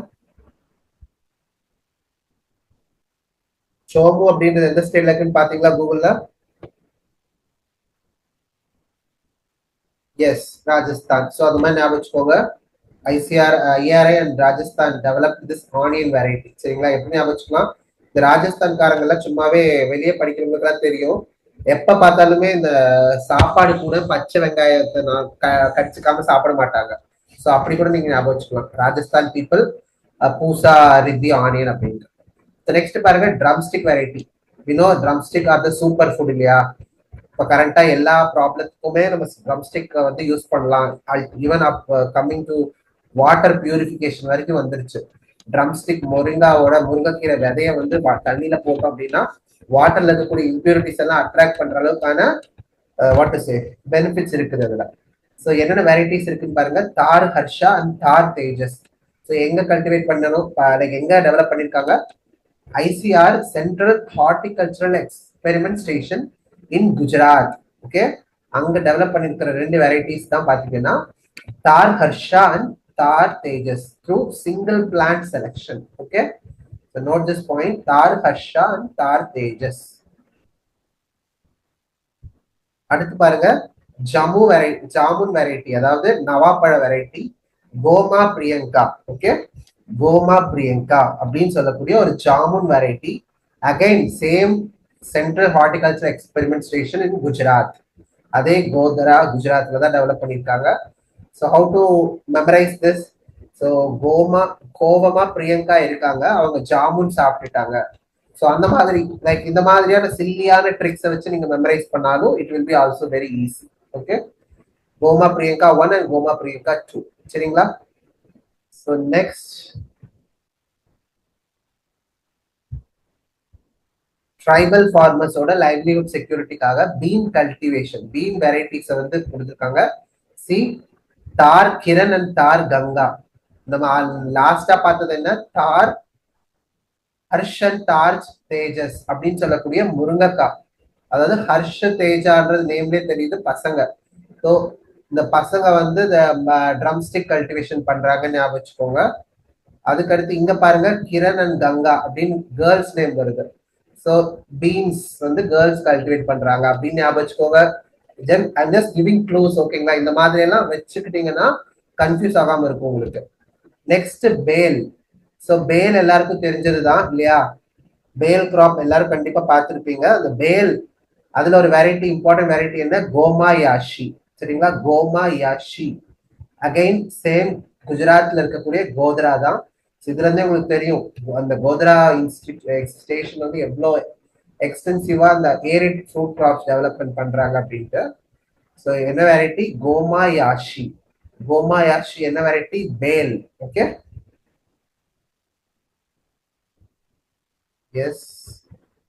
சோமு அப்படின்றது எந்த ஸ்டேட்ல இருக்குன்னு பாத்தீங்களா கூகுள்ல? எஸ், ராஜஸ்தான். ஸோ அது மாதிரி ஞாபகம் வச்சுக்கோங்க. IRI and Rajasthan develop this onion variety. சரிங்களா? எப்படி ஞாபகம் வச்சுக்கலாம்? இந்த ராஜஸ்தான்காரங்கெல்லாம் சும்மாவே வெளியே படிக்கிறவங்களுக்குலாம் தெரியும், எப்ப பார்த்தாலுமே இந்த சாப்பாடு கூட பச்சை வெங்காயத்தை கடிச்சுக்காம சாப்பிட மாட்டாங்க. ஸோ அப்படி கூட நீங்க ஞாபகம் வச்சுக்கலாம். ராஜஸ்தான் பீப்புள் பூசா ரித்தி ஆனியன் அப்படின்ட்டு. நெக்ஸ்ட் பாருங்க drumstick variety. We know drumstick are the super food இல்லையா? இப்போ கரண்டா எல்லா ப்ராப்ளத்துக்குமே நம்ம ட்ரம்ஸ்டிக் வந்து யூஸ் பண்ணலாம். Even up coming to water purification வரைக்கும் வந்துருச்சு. ட்ரம்ஸ்டிக் முருங்கைக்கீரை விதைய வந்து தண்ணியில போட்டோம் அப்படின்னா வாட்டர்ல இருக்கக்கூடிய இம்பியூரிட்டிஸ் எல்லாம் அட்ராக்ட் பண்ற அளவுக்கான வாட் டு சே பெனிஃபிட்ஸ் இருக்குது அதுல. ஸோ என்னென்ன வெரைட்டிஸ் இருக்குன்னு பாருங்க. தார் ஹர்ஷா அண்ட் தார் தேஜஸ். ஸோ எங்க கல்டிவேட் பண்ணணும், லைக் எங்க டெவலப் பண்ணிருக்காங்க? ICR central horticultural experiment station in Gujarat. Okay, அங்க டெவலப் பண்ணிருக்கிற 2 வெரைட்டிஸ் தான் பாத்தீங்கன்னா Thar Harsha and Thar Tejas through single plant selection. Okay, so note this point, தார் ஹர்ஷா and தார் தேஜஸ். அடுத்து பாருங்க ஜாமுன் வெரைட்டி, அதாவது நவாப்பழ வெரைட்டி கோமா பிரியங்கா. ஓகே, கோமா பிரியங்கா அப்படின்னு சொல்லக்கூடிய ஒரு jamun variety. Again same central horticulture experiment station in Gujarat. அதே கோதரா குஜராத்ல தான் டெவலப் பண்ணியிருக்காங்க. So how to memorize this? So கோவமா பிரியங்கா இருக்காங்க, அவங்க ஜாமுன் சாப்பிட்டுட்டாங்க. ஸோ அந்த மாதிரி லைக் இந்த மாதிரியான சில்லியான ட்ரிக்ஸை வச்சு நீங்க மெமரைஸ் பண்ணாலும் it will be also very easy. Okay, Goma Priyanka 1 and Goma Priyanka 2. சரிங்களா? ஸோ நெக்ஸ்ட் ட்ரைபல் ஃபார்மர்ஸோட லைவ்லிஹுட் செக்யூரிட்டிக்காக பீன் கல்டிவேஷன், பீன் வெரைட்டிஸை வந்து கொடுத்துருக்காங்க. சி தார் கிரண் அண்ட் தார் கங்கா. நம்ம லாஸ்டா பார்த்தது என்ன? தார் ஹர்ஷன் தார்ஜ் தேஜஸ் அப்படின்னு சொல்லக்கூடிய முருங்கைக்காய். அதாவது ஹர்ஷ தேஜான்றது நேம்லேயே தெரியுது பசங்க. ஸோ இந்த பசங்க வந்து இந்த ட்ரம்ஸ்டிக் கல்டிவேஷன் பண்றாங்கன்னு ஞாபகம் வச்சுக்கோங்க. அதுக்கடுத்து இங்க பாருங்க கிரண் அண்ட் கங்கா அப்படின்னு கேர்ள்ஸ் நேம் வருது. ஸோ பீன்ஸ் வந்து கேர்ள்ஸ் கல்டிவேட் பண்றாங்க அப்படின்னு ஞாபகம் வச்சுக்கோங்க. Just giving clues. ஓகேங்களா? இந்த மாதிரி எல்லாம் வச்சுக்கிட்டீங்கன்னா கன்ஃபியூஸ் ஆகாம இருக்கும் உங்களுக்கு. நெக்ஸ்ட் பேல். ஸோ பேல் எல்லாருக்கும் தெரிஞ்சதுதான் இல்லையா? பேல் கிராப் எல்லாரும் கண்டிப்பா பார்த்துருப்பீங்க. அந்த பேல் அதுல ஒரு வெரைட்டி, இம்பார்ட்டன்ட் வெரைட்டி என்ன? கோமா யாஷி. சரிங்களா? கோமா யாஷி அகைன் சேம் குஜராத்ல இருக்கக்கூடிய கோத்ரா தான். இதுல இருந்தே உங்களுக்கு தெரியும் அந்த கோத்ரா ஸ்டேஷன் வந்து எவ்வளோ எக்ஸ்டென்சிவா அந்த ஏரிட் ஃப்ரூட் கிராப்ஸ் டெவலப்மெண்ட் பண்றாங்க அப்படின்ட்டு. ஸோ என்ன வெரைட்டி? கோமா யாஷி. கோமா யாஷி என்ன வெரைட்டி? பேல். Okay, yes.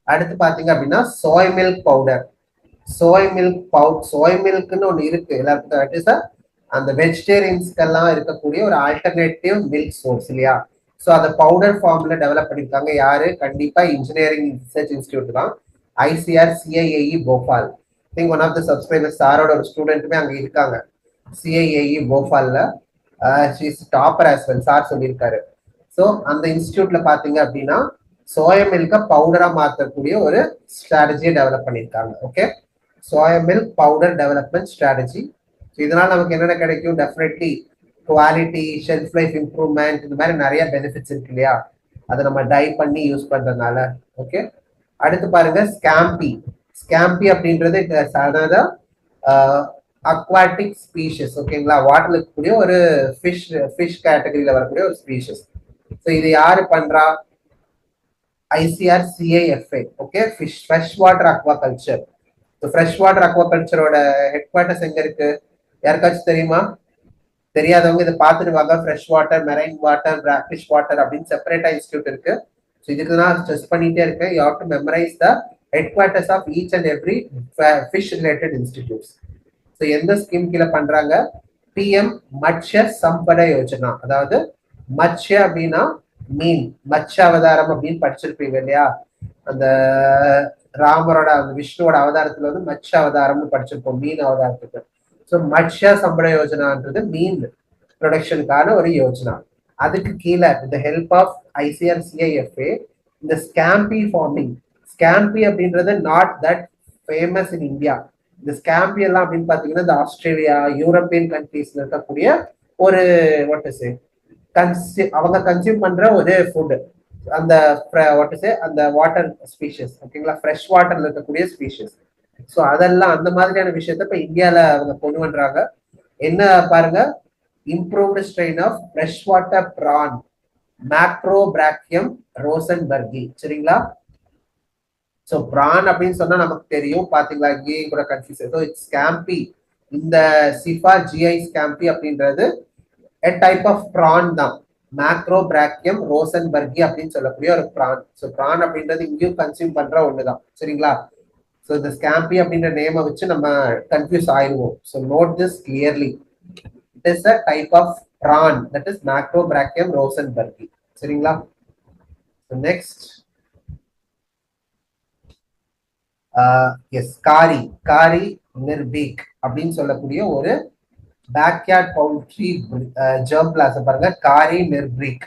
அடுத்து பாத்தீங்க அப்படின்னா சோய் மில்க் பவுடர். சோய் மில்க்னு ஒண்ணு இருக்கு எல்லாருக்கும். அந்த வெஜிடேரியன்ஸ்க்கெல்லாம் இருக்கக்கூடிய ஒரு ஆல்டர்னேட்டிவ் மில்க் சோர்ஸ் இல்லையா? ஸோ அந்த பவுடர் ஃபார்ம்ல டெவலப் பண்ணிருக்காங்க யாரு? கண்டிப்பா இன்ஜினியரிங் ரிசர்ச் இன்ஸ்டியூட் தான், ICR CIAE Bhopal. Think one of the subscribers சாரோட ஒரு ஸ்டூடெண்ட்டுமே அங்க இருக்காங்க சிஐஏஇ போபால்ல. டாப்பர் ஆஸ் வெல், சார் சொல்லியிருக்காரு. ஸோ அந்த இன்ஸ்டியூட்ல பாத்தீங்க அப்படின்னா சோயா மில்க பவுடரா மாற்றக்கூடிய ஒரு ஸ்ட்ராட்டஜியை டெவலப் பண்ணியிருக்காங்க. Okay, soya milk powder development strategy. இதனால நமக்கு என்னென்ன கிடைக்கும்? Definitely quality, shelf life improvement, இந்த மாதிரி நிறைய பெனிஃபிட்ஸ் இருக்கு இல்லையா? அதை நம்ம டை பண்ணி யூஸ் பண்றதுனால. ஓகே, அடுத்து பாருங்க ஸ்கேம்பி. ஸ்கேம்பி அப்படின்றது அக்வாட்டிக் ஸ்பீஷஸ். ஓகேங்களா? வாட்டர்ல இருக்கக்கூடிய ஒரு ஃபிஷ் கேட்டகரியில வரக்கூடிய ஒரு ஸ்பீஷஸ். ஸோ இது யாரு பண்றா? ICR CIFA. Okay, fresh water aquaculture. Fresh water அக்வாகல்ச்சரோட ஹெட் குவார்ட்டர்ஸ் எங்க இருக்கு? யாருக்காச்சும் தெரியுமா? தெரியாதவங்க இதை பார்த்துட்டு வாங்க. Fresh water, marine water, brackish water அப்படின்னு செப்பரேட்டா இன்ஸ்டியூட் இருக்கு. ஸோ இதுக்கு நான் ஸ்ட்ரெஸ் பண்ணிட்டே இருக்கேன். You have to memorise the headquarters of each and every fish related institutes. So எந்த ஸ்கீம் கீழே பண்றாங்க? பிஎம் மத்ஸ்ய சம்பத யோஜனா. அதாவது மத்ஸ்ய அப்படின்னா மீன், மத்ஸ்ய அவதாரம் அப்படின்னு படிச்சிருப்பீங்க இல்லையா? அந்த ராமரோட அந்த விஷ்ணுவோட அவதாரத்துல வந்து மத்ஸ்ய அவதாரம்னு படிச்சிருப்போம், மீன் அவதாரத்துக்கு. ஸோ மத்ஸ்ய சம்பள யோஜனான்றது மீன் ப்ரொடக்ஷனுக்கான ஒரு யோஜனா. அதுக்கு கீழே இந்த ஹெல்ப் ஆஃப் ஐசிஆர் சிஐஎஃப்ஏ இந்த ஸ்கேம்பி ஃபார்மிங். ஸ்கேம்பி அப்படின்றது not that famous in India. இந்த ஸ்கேம்பி எல்லாம் அப்படின்னு பாத்தீங்கன்னா இந்த ஆஸ்திரேலியா, யூரோப்பியன் கண்ட்ரீஸ்ல இருக்கக்கூடிய ஒரு வாட் டு சே அவங்க கன்சியூம் பண்ற ஒரு ஃபுட். அந்த வாட் டு சே அந்த வாட்டர் ஸ்பீஷஸ். ஓகேங்களா? ஃப்ரெஷ் வாட்டர்ல இருக்கக்கூடிய ஸ்பீஷஸ். ஸோ அதெல்லாம் அந்த மாதிரியான விஷயத்த இப்ப இந்தியால அவங்க கொண்டு பண்றாங்க. என்ன பாருங்க? Improved strain of fresh water prawn, Macrobrachium rosenbergii. சரிங்களா? ஸோ ப்ரான் அப்படின்னு சொன்னா நமக்கு தெரியும், பாத்தீங்களா இங்கேயும் கூட கன்ஃபியூஸ். So it's ஸ்கேம்பி. இந்த சிஃபா ஜிஐ ஸ்கேம்பி அப்படின்றது a type of prawn தான். மேக்ரோபிராக்கியம் ரோசன்பர்கி அப்படின்னு சொல்லக்கூடிய ஒரு ப்ரான். ஸோ ப்ரான் அப்படின்றது இங்கேயும் கன்சியூம் பண்ற ஒண்ணுதான், சரிங்களா? ஸோ இந்த ஸ்கேம்பி அப்படின்ற நேமை வச்சு நம்ம கன்ஃபியூஸ் ஆயிடுவோம். So note this clearly. It is a type of prawn that is Macrobrachium rosenbergii, சரிங்களா? நெக்ஸ்ட் எஸ் காரி. காரி நிர்பீக் அப்படின்னு சொல்லக்கூடிய ஒரு பேக்யார்ட் பவுல்ட்ரி ஜெர்ம் பிளாசம். பாருங்க, Kari Nirbheek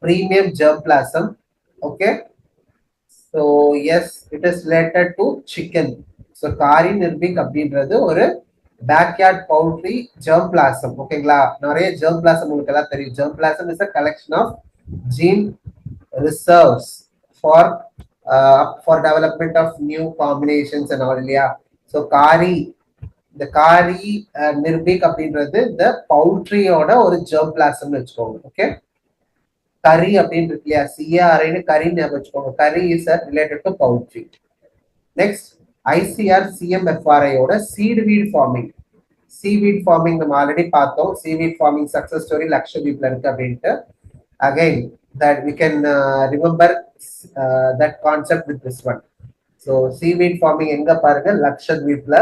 premium germplasm. Okay, so yes it is related to chicken. So Kari Nirbheek அப்படின்றது ஒரு backyard poultry germ blossom. ஓகேங்களா? நிறைய ஜெர்ம் பிளாசம் உங்களுக்கு எல்லாம் தெரியும். Germplasm is a collection of gene reserves for development of new combinations and all, இல்லையா? So காரி, இந்த காரி நிர்பீக் அப்படின்றது இந்த பவுல்ட்ரியோட ஒரு ஜெர்ம் பிளாசம்னு வச்சுக்கோங்க. ஓகே, கரி அப்படின்னு இருக்கு இல்லையா, சிஆர்ஐன்னு கரின்னு வச்சுக்கோங்க. Kari is related to poultry. Next ICR சிஎம்எஃப்ஆர்ஐயோட சீட்வீட் ஃபார்மிங். சீவீட் ஃபார்மிங் நம்ம ஆல்ரெடி பார்த்தோம். சீவீட் ஃபார்மிங் சக்சஸ் ஸ்டோரி லக்ஷதீப்ல இருக்கு அப்படின்ட்டு. Again that we can remember that concept with this one. So seaweed farming எங்க பாருங்க, லக்ஷதீப்ல,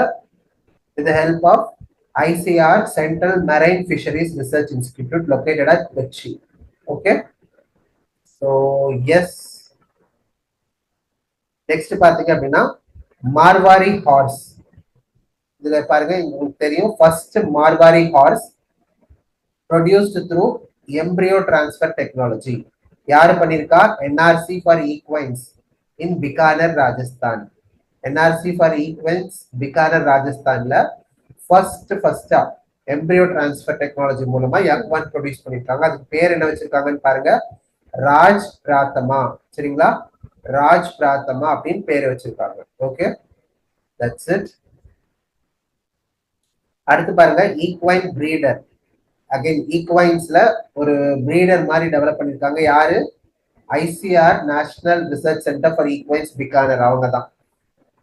with the help of ICR Central Marine Fisheries Research Institute located at Kochi. Okay, so yes, next பாத்தீங்க அப்படின்னா Marwari hours. இதுல பாருங்க, உங்களுக்கு தெரியும், first Marwari horse produced through embryo transfer technology. யாரு பண்ணிருக்கா? NRC for equines in Bikaner Rajasthan. NRC for equines Bikaner ராஜஸ்தான்ல ஃபர்ஸ்டா எம்ப்ரியோ டிரான்ஸ்ஃபர் டெக்னாலஜி மூலமா யங் ஒன் ப்ரொடியூஸ் பண்ணிருக்காங்க. அதுக்கு பேர் என்ன வச்சிருக்காங்கன்னு பாருங்க, ராஜ் பிராத்தமா. சரிங்களா? ராஜ் பிராத்தமா அப்படின்னு பேர் வச்சிருக்காங்க. Okay, that's it. அடுத்து பாருங்க, ஈக்வைன் பிரீடர். அகைன் ஈக்வைன்ஸ்ல ஒரு பிரீடர் மாதிரி டெவலப் பண்ணிருக்காங்க. யாரு? ICR national research centre for equines Bikaner. அவங்க தான்.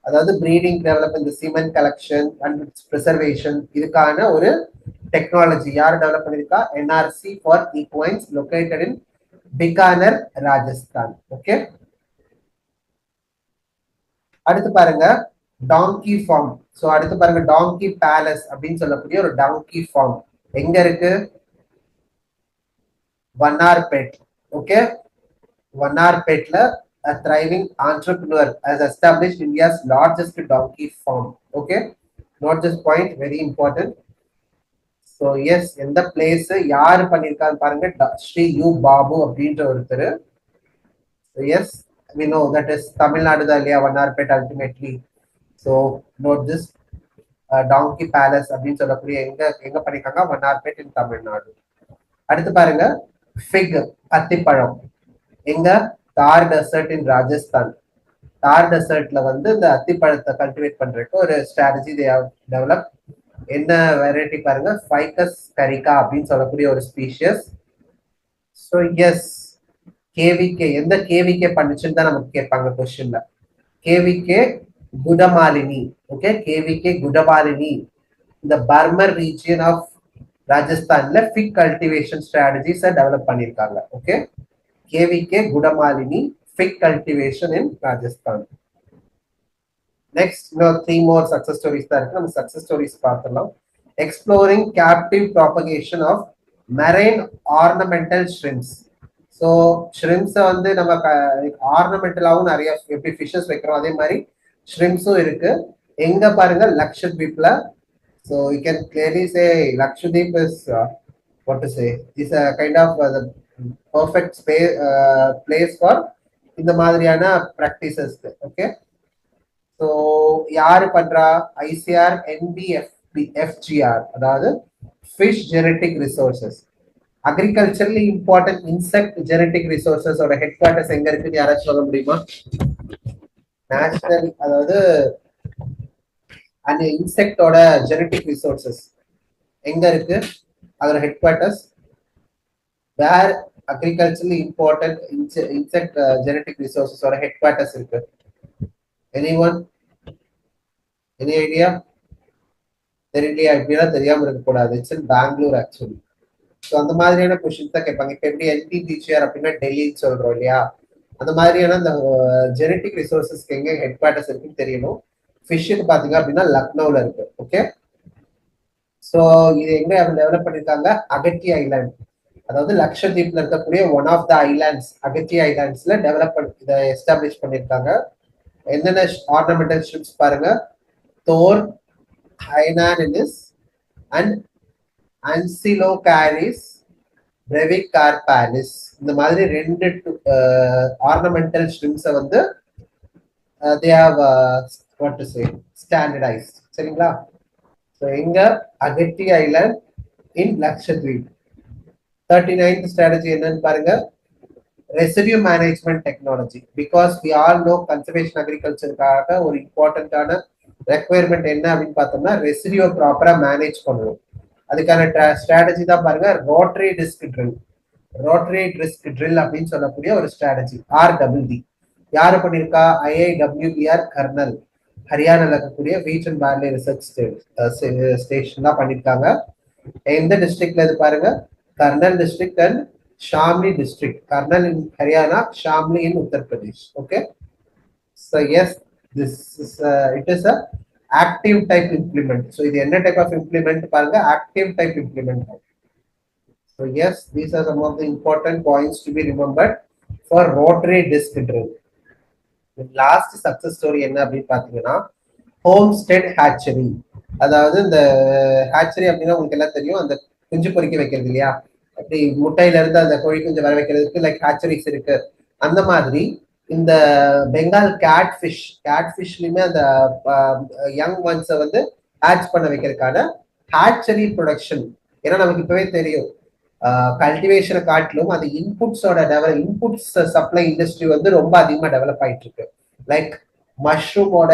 அதாவது பிரீடிங் டெவலப், இந்த சீமன் கலெக்ஷன் அண்ட் ப்ரிசர்வேஷன், இதுக்கான ஒரு டெக்னாலஜி யார் டெவலப் பண்ணிருக்கா? NRC for equines located in Bikaner Rajasthan. Okay, அடுத்து பாருங்க டாங்கி ஃபார்ம். ஸோ அடுத்து பாருங்க டாங்கி பேலஸ் அப்படின்னு சொல்லக்கூடிய ஒரு டாங்கி ஃபார்ம் எங்க இருக்கு? வண்ணார்பேட். ஓகே, வண்ணார்பேட்ல a thriving entrepreneur has established India's largest donkey farm. Okay, note this point, very important. So yes, எந்த பிளேஸ் யார் பண்ணிருக்கான்னு பாருங்க, ஸ்ரீ யு பாபு அப்படின்ற ஒருத்தர். So yes, we know that is Tamil Nadu தான் இல்லையா, வண்ணார்பேட் ultimately. So note this, donkey palace அப்படின்னு சொல்லக்கூடிய எங்க பண்ணிருக்காங்க? வண்ணார்பேட் இன் தமிழ்நாடு. அடுத்து பாருங்க ஃபிக், அத்திப்பழம். எங்க? தார் டெசர்ட் இன் ராஜஸ்தான். தார் டெசர்ட்ல வந்து இந்த அத்திப்பழத்தை கல்டிவேட் பண்றதுக்கு ஒரு ஸ்ட்ராட்டஜி டெவலப். என்ன வெரைட்டி பாருங்க, ஃபைகஸ் கரிகா அப்படின்னு சொல்லக்கூடிய ஒரு ஸ்பீஷியஸ். So yes, KVK. எந்த கேவிகே பண்ணுச்சுன்னு தான் நமக்கு கேட்பாங்க கொஸ்டின்ல. KVK Gudamalini. Okay, KVK Gudamalini இந்த பர்மர் ரீஜியன் ஆஃப் ராஜஸ்தான்ல ஃபிக் கல்டிவேஷன் ஸ்ட்ராட்டஜிஸை டெவலப் பண்ணியிருக்காங்க. Okay, KVK Gudamalini fig cultivation in Rajasthan. Next, 3 more success stories தான் இருக்கு. நம்ம success stories பார்க்கலாம். Exploring captive propagation of marine ornamental shrimps. So shrimps வந்து நம்ம ஆர்னமெண்டலாவும் நிறைய எப்படி ஃபிஷஸ் வைக்கிறோம் அதே மாதிரி shrimpஸும் இருக்கு. எங்க பாருங்க? லக்ஷத்வீப்ல. So you can clearly say Lakshadweep is what to say, is a kind of the perfect space place for இந்த மாதிரியான practices. Okay, so யாரு பண்றா? ICR NBFGR, அதாவது fish genetic resources, agriculturally important insect genetic resources ஓட head quarters எங்க இருக்குன்னு யாராச்சும் சொல்ல முடியுமா? நேஷனல், அதாவது அந்த இன்செக்டோட ஜெனட்டிக் ரிசோர்சஸ் எங்க இருக்கு? அதோட headquarters where agriculturally important insect genetic ரிசோர்சஸோட ஹெட் குவார்ட்டர்ஸ் இருக்கு. Anyone, any idea? தெரியலையா? இப்படிலாம் தெரியாம இருக்கக்கூடாது. It's in Bangalore actually. So அந்த மாதிரியான கொஸ்டின்ஸ் தான் கேட்பாங்க. இப்போ எப்படி என்டி டீச்சர் அப்படின்னா டெல்லின்னு சொல்றோம் இல்லையா, அந்த மாதிரியான இந்த ஜெனட்டிக் ரிசோர்சஸ்க்கு எங்க ஹெட் குவார்டர்ஸ் இருக்குன்னு தெரியணும். ஃபிஷ்ஷுக்கு பாத்தீங்க அப்படின்னா லக்னோல இருக்கு. ஓகே, ஸோ இது எங்க டெவலப் பண்ணிருக்காங்க? அகட்டி ஐலாண்ட், அதாவது லக்ஷதீப்ல இருக்கக்கூடிய one of the islands, Agatti ஐலாண்ட்ஸ்ல டெவலப் பண்ணி இதை எஸ்டாப்ளிஷ் பண்ணிருக்காங்க. என்னென்ன ஆர்னமெண்டல் ஷிப்ஸ் பாருங்க, Thor, hainanensis and Ancylocaris, brevicarpalis, இந்த மாதிரி 2 ஆர்னமெண்டல் ஷிப்ஸை வந்து they have what to say standardized. சரிங்களா? ஸோ எங்க Agatti island in Lakshadweep. 39th strategy என்னன்னு பாருங்க, residue management technology. Because we all know conservation அக்ரிகல்ச்சருக்காக ஒரு இம்பார்ட்டன்டான ரெக்குவயர்மெண்ட் என்ன அப்படின்னு பார்த்தோம்னா ரெசிடியூ ப்ராப்பரா மேனேஜ் பண்ணணும். அதுக்கான ஸ்ட்ராட்டஜி தான் பாருங்க rotary disk drill. Rotary disk drill அப்படின்னு சொல்லக்கூடிய ஒரு ஸ்ட்ராட்டஜி, RWD. யாரு பண்ணிருக்கா? IIWBR கர்னல், ஹரியானால இருக்கக்கூடிய வீட் அண்ட் பார்லி ரிசர்ச் ஸ்டேஷன் தான் பண்ணிருக்காங்க. எந்த டிஸ்ட்ரிக்ட்ல இது பாருங்க, Karnal district and Shamli district. Karnal in Haryana, Shamli in Uttar Pradesh. Okay, so yes, this is it is a active type implement. So இது என்ன type of implement பாருங்க, active type implement. So yes, these are some of the important points to be remembered for rotary disc drill. The last success story என்ன அப்படின்னு பாத்தீங்கன்னா homestead hatchery. அதாவது இந்த hatchery அப்படின்னா உங்களுக்கு எல்லாம் தெரியும், அந்த குஞ்சு பொறிக்க வைக்கிறது இல்லையா, அப்படி முட்டையில இருந்து அந்த கோழி குஞ்சு வர வைக்கிறதுக்கு லைக் ஹேச்சரிஸ் இருக்கு. அந்த மாதிரி இந்த பெங்கால் கேட்ஃபிஷ்லயுமே அந்த யங் ஒன்ஸை வந்து ஹேட்ச் பண்ண வைக்கிறதுக்கான ஹேச்சரி ப்ரொடக்ஷன். ஏன்னா நமக்கு இப்பவே தெரியும் கல்டிவேஷனை காட்டிலும் அது இன்புட்ஸ் சப்ளை இண்டஸ்ட்ரி வந்து ரொம்ப அதிகமா டெவலப் ஆயிட்டு இருக்கு. லைக் மஷ்ரூமோட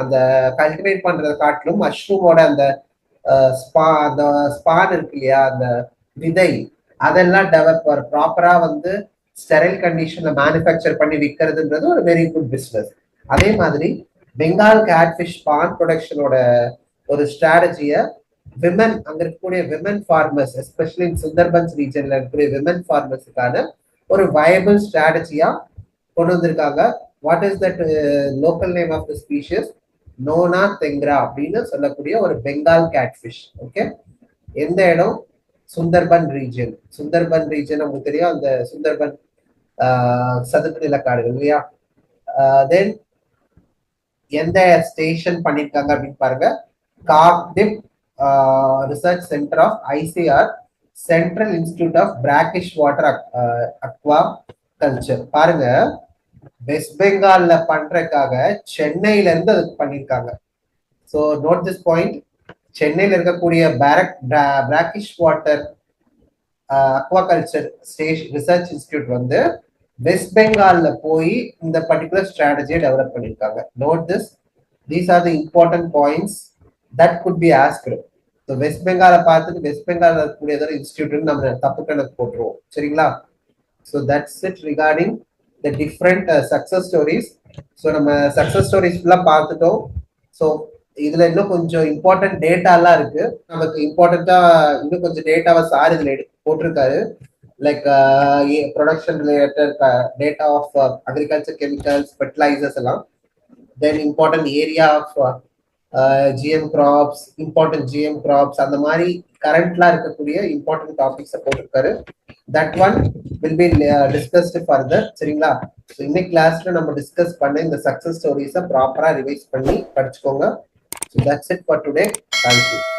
அந்த கல்டிவேட் பண்றதை காட்டிலும் மஷ்ரூமோட அந்த ஸ்பான் இருக்கு இல்லையா, அந்த விதை, அதெல்லாம் டெவலப் ப்ராப்பரா வந்து ஸ்டெரைல் கண்டிஷன்ல மேனுஃபேக்சர் பண்ணி விற்கிறதுன்றது ஒரு வெரி குட் பிஸ்னஸ். அதே மாதிரி பெங்கால் கேட்ஃபிஷ் ஸ்பான் ப்ரொடக்ஷனோட ஒரு ஸ்ட்ராட்டஜியை விமன், அங்க இருக்கக்கூடிய women farmers, especially in Sundarbans ரீஜன்ல இருக்கக்கூடிய விமன் ஃபார்மர்ஸுக்கான ஒரு வயபிள் ஸ்ட்ராட்டஜியா கொண்டு வந்திருக்காங்க. What is that local name of the species? Nona tengra அப்படின்னு சொல்லக்கூடிய ஒரு பெங்கால் கேட்ஃபிஷ். ஓகே, எந்த இடம்? சுந்தர்பன் ரீஜன். சுந்தர்பன் ரீஜன் உங்களுக்கு தெரியும், அந்த சுந்தர்பன் சதுப்பு நிலக்காடுகள் இல்லையா. தென் எந்த ஸ்டேஷன் பண்ணிருக்காங்க அப்படின்னு பாருங்க, Kakdwip research centre of ICR, central institute of brackish water aquaculture. பாருங்க, வெஸ்ட் பெங்கால்ல பண்றதுக்காக சென்னையில இருந்து அதுக்கு பண்ணிருக்காங்க. ஸோ நோட் திஸ் பாயிண்ட், சென்னையில இருக்கக்கூடிய brackish water aquaculture research institute வந்து வெஸ்ட் பெங்கால்ல போய் இந்த பர்டிகுலர் ஸ்ட்ராட்டஜியை டெவலப் பண்ணிருக்காங்க. Note this, these are the important points that could be asked. So West பெங்காலை பார்த்துட்டு வெஸ்ட் பெங்கால் இருக்கக்கூடிய ஏதாவது இன்ஸ்டிடியூட் நம்ம தப்பு கணக்கு போட்டுருவோம். சரிங்களா? So that's it regarding the different success stories. So நம்ம சக்சஸ் ஸ்டோரிஸ் ஃபுல்லாக பார்த்துட்டோம். ஸோ இதுல இன்னும் கொஞ்சம் இம்பார்ட்டன்ட் டேட்டாலாம் இருக்கு. நமக்கு இம்பார்ட்டண்டா இன்னும் கொஞ்சம் டேட்டாவை சார் இதுல போட்டிருக்காரு. Like production related data of agriculture chemicals, fertilisers எல்லாம். Then important area of GM crops, important GM crops, அந்த மாதிரி கரண்ட்லாம் இருக்கக்கூடிய இம்பார்ட்டன்ட் டாபிக்ஸை போட்டிருக்காரு. That one will be discussed further. சரிங்களா? ஸோ இன்னைக்கு கிளாஸ்ல நம்ம டிஸ்கஸ் பண்ண இந்த சக்சஸ் ஸ்டோரிஸை ப்ராப்பரா ரிவைஸ் பண்ணி படிச்சுக்கோங்க. So that's it for today. Thank you.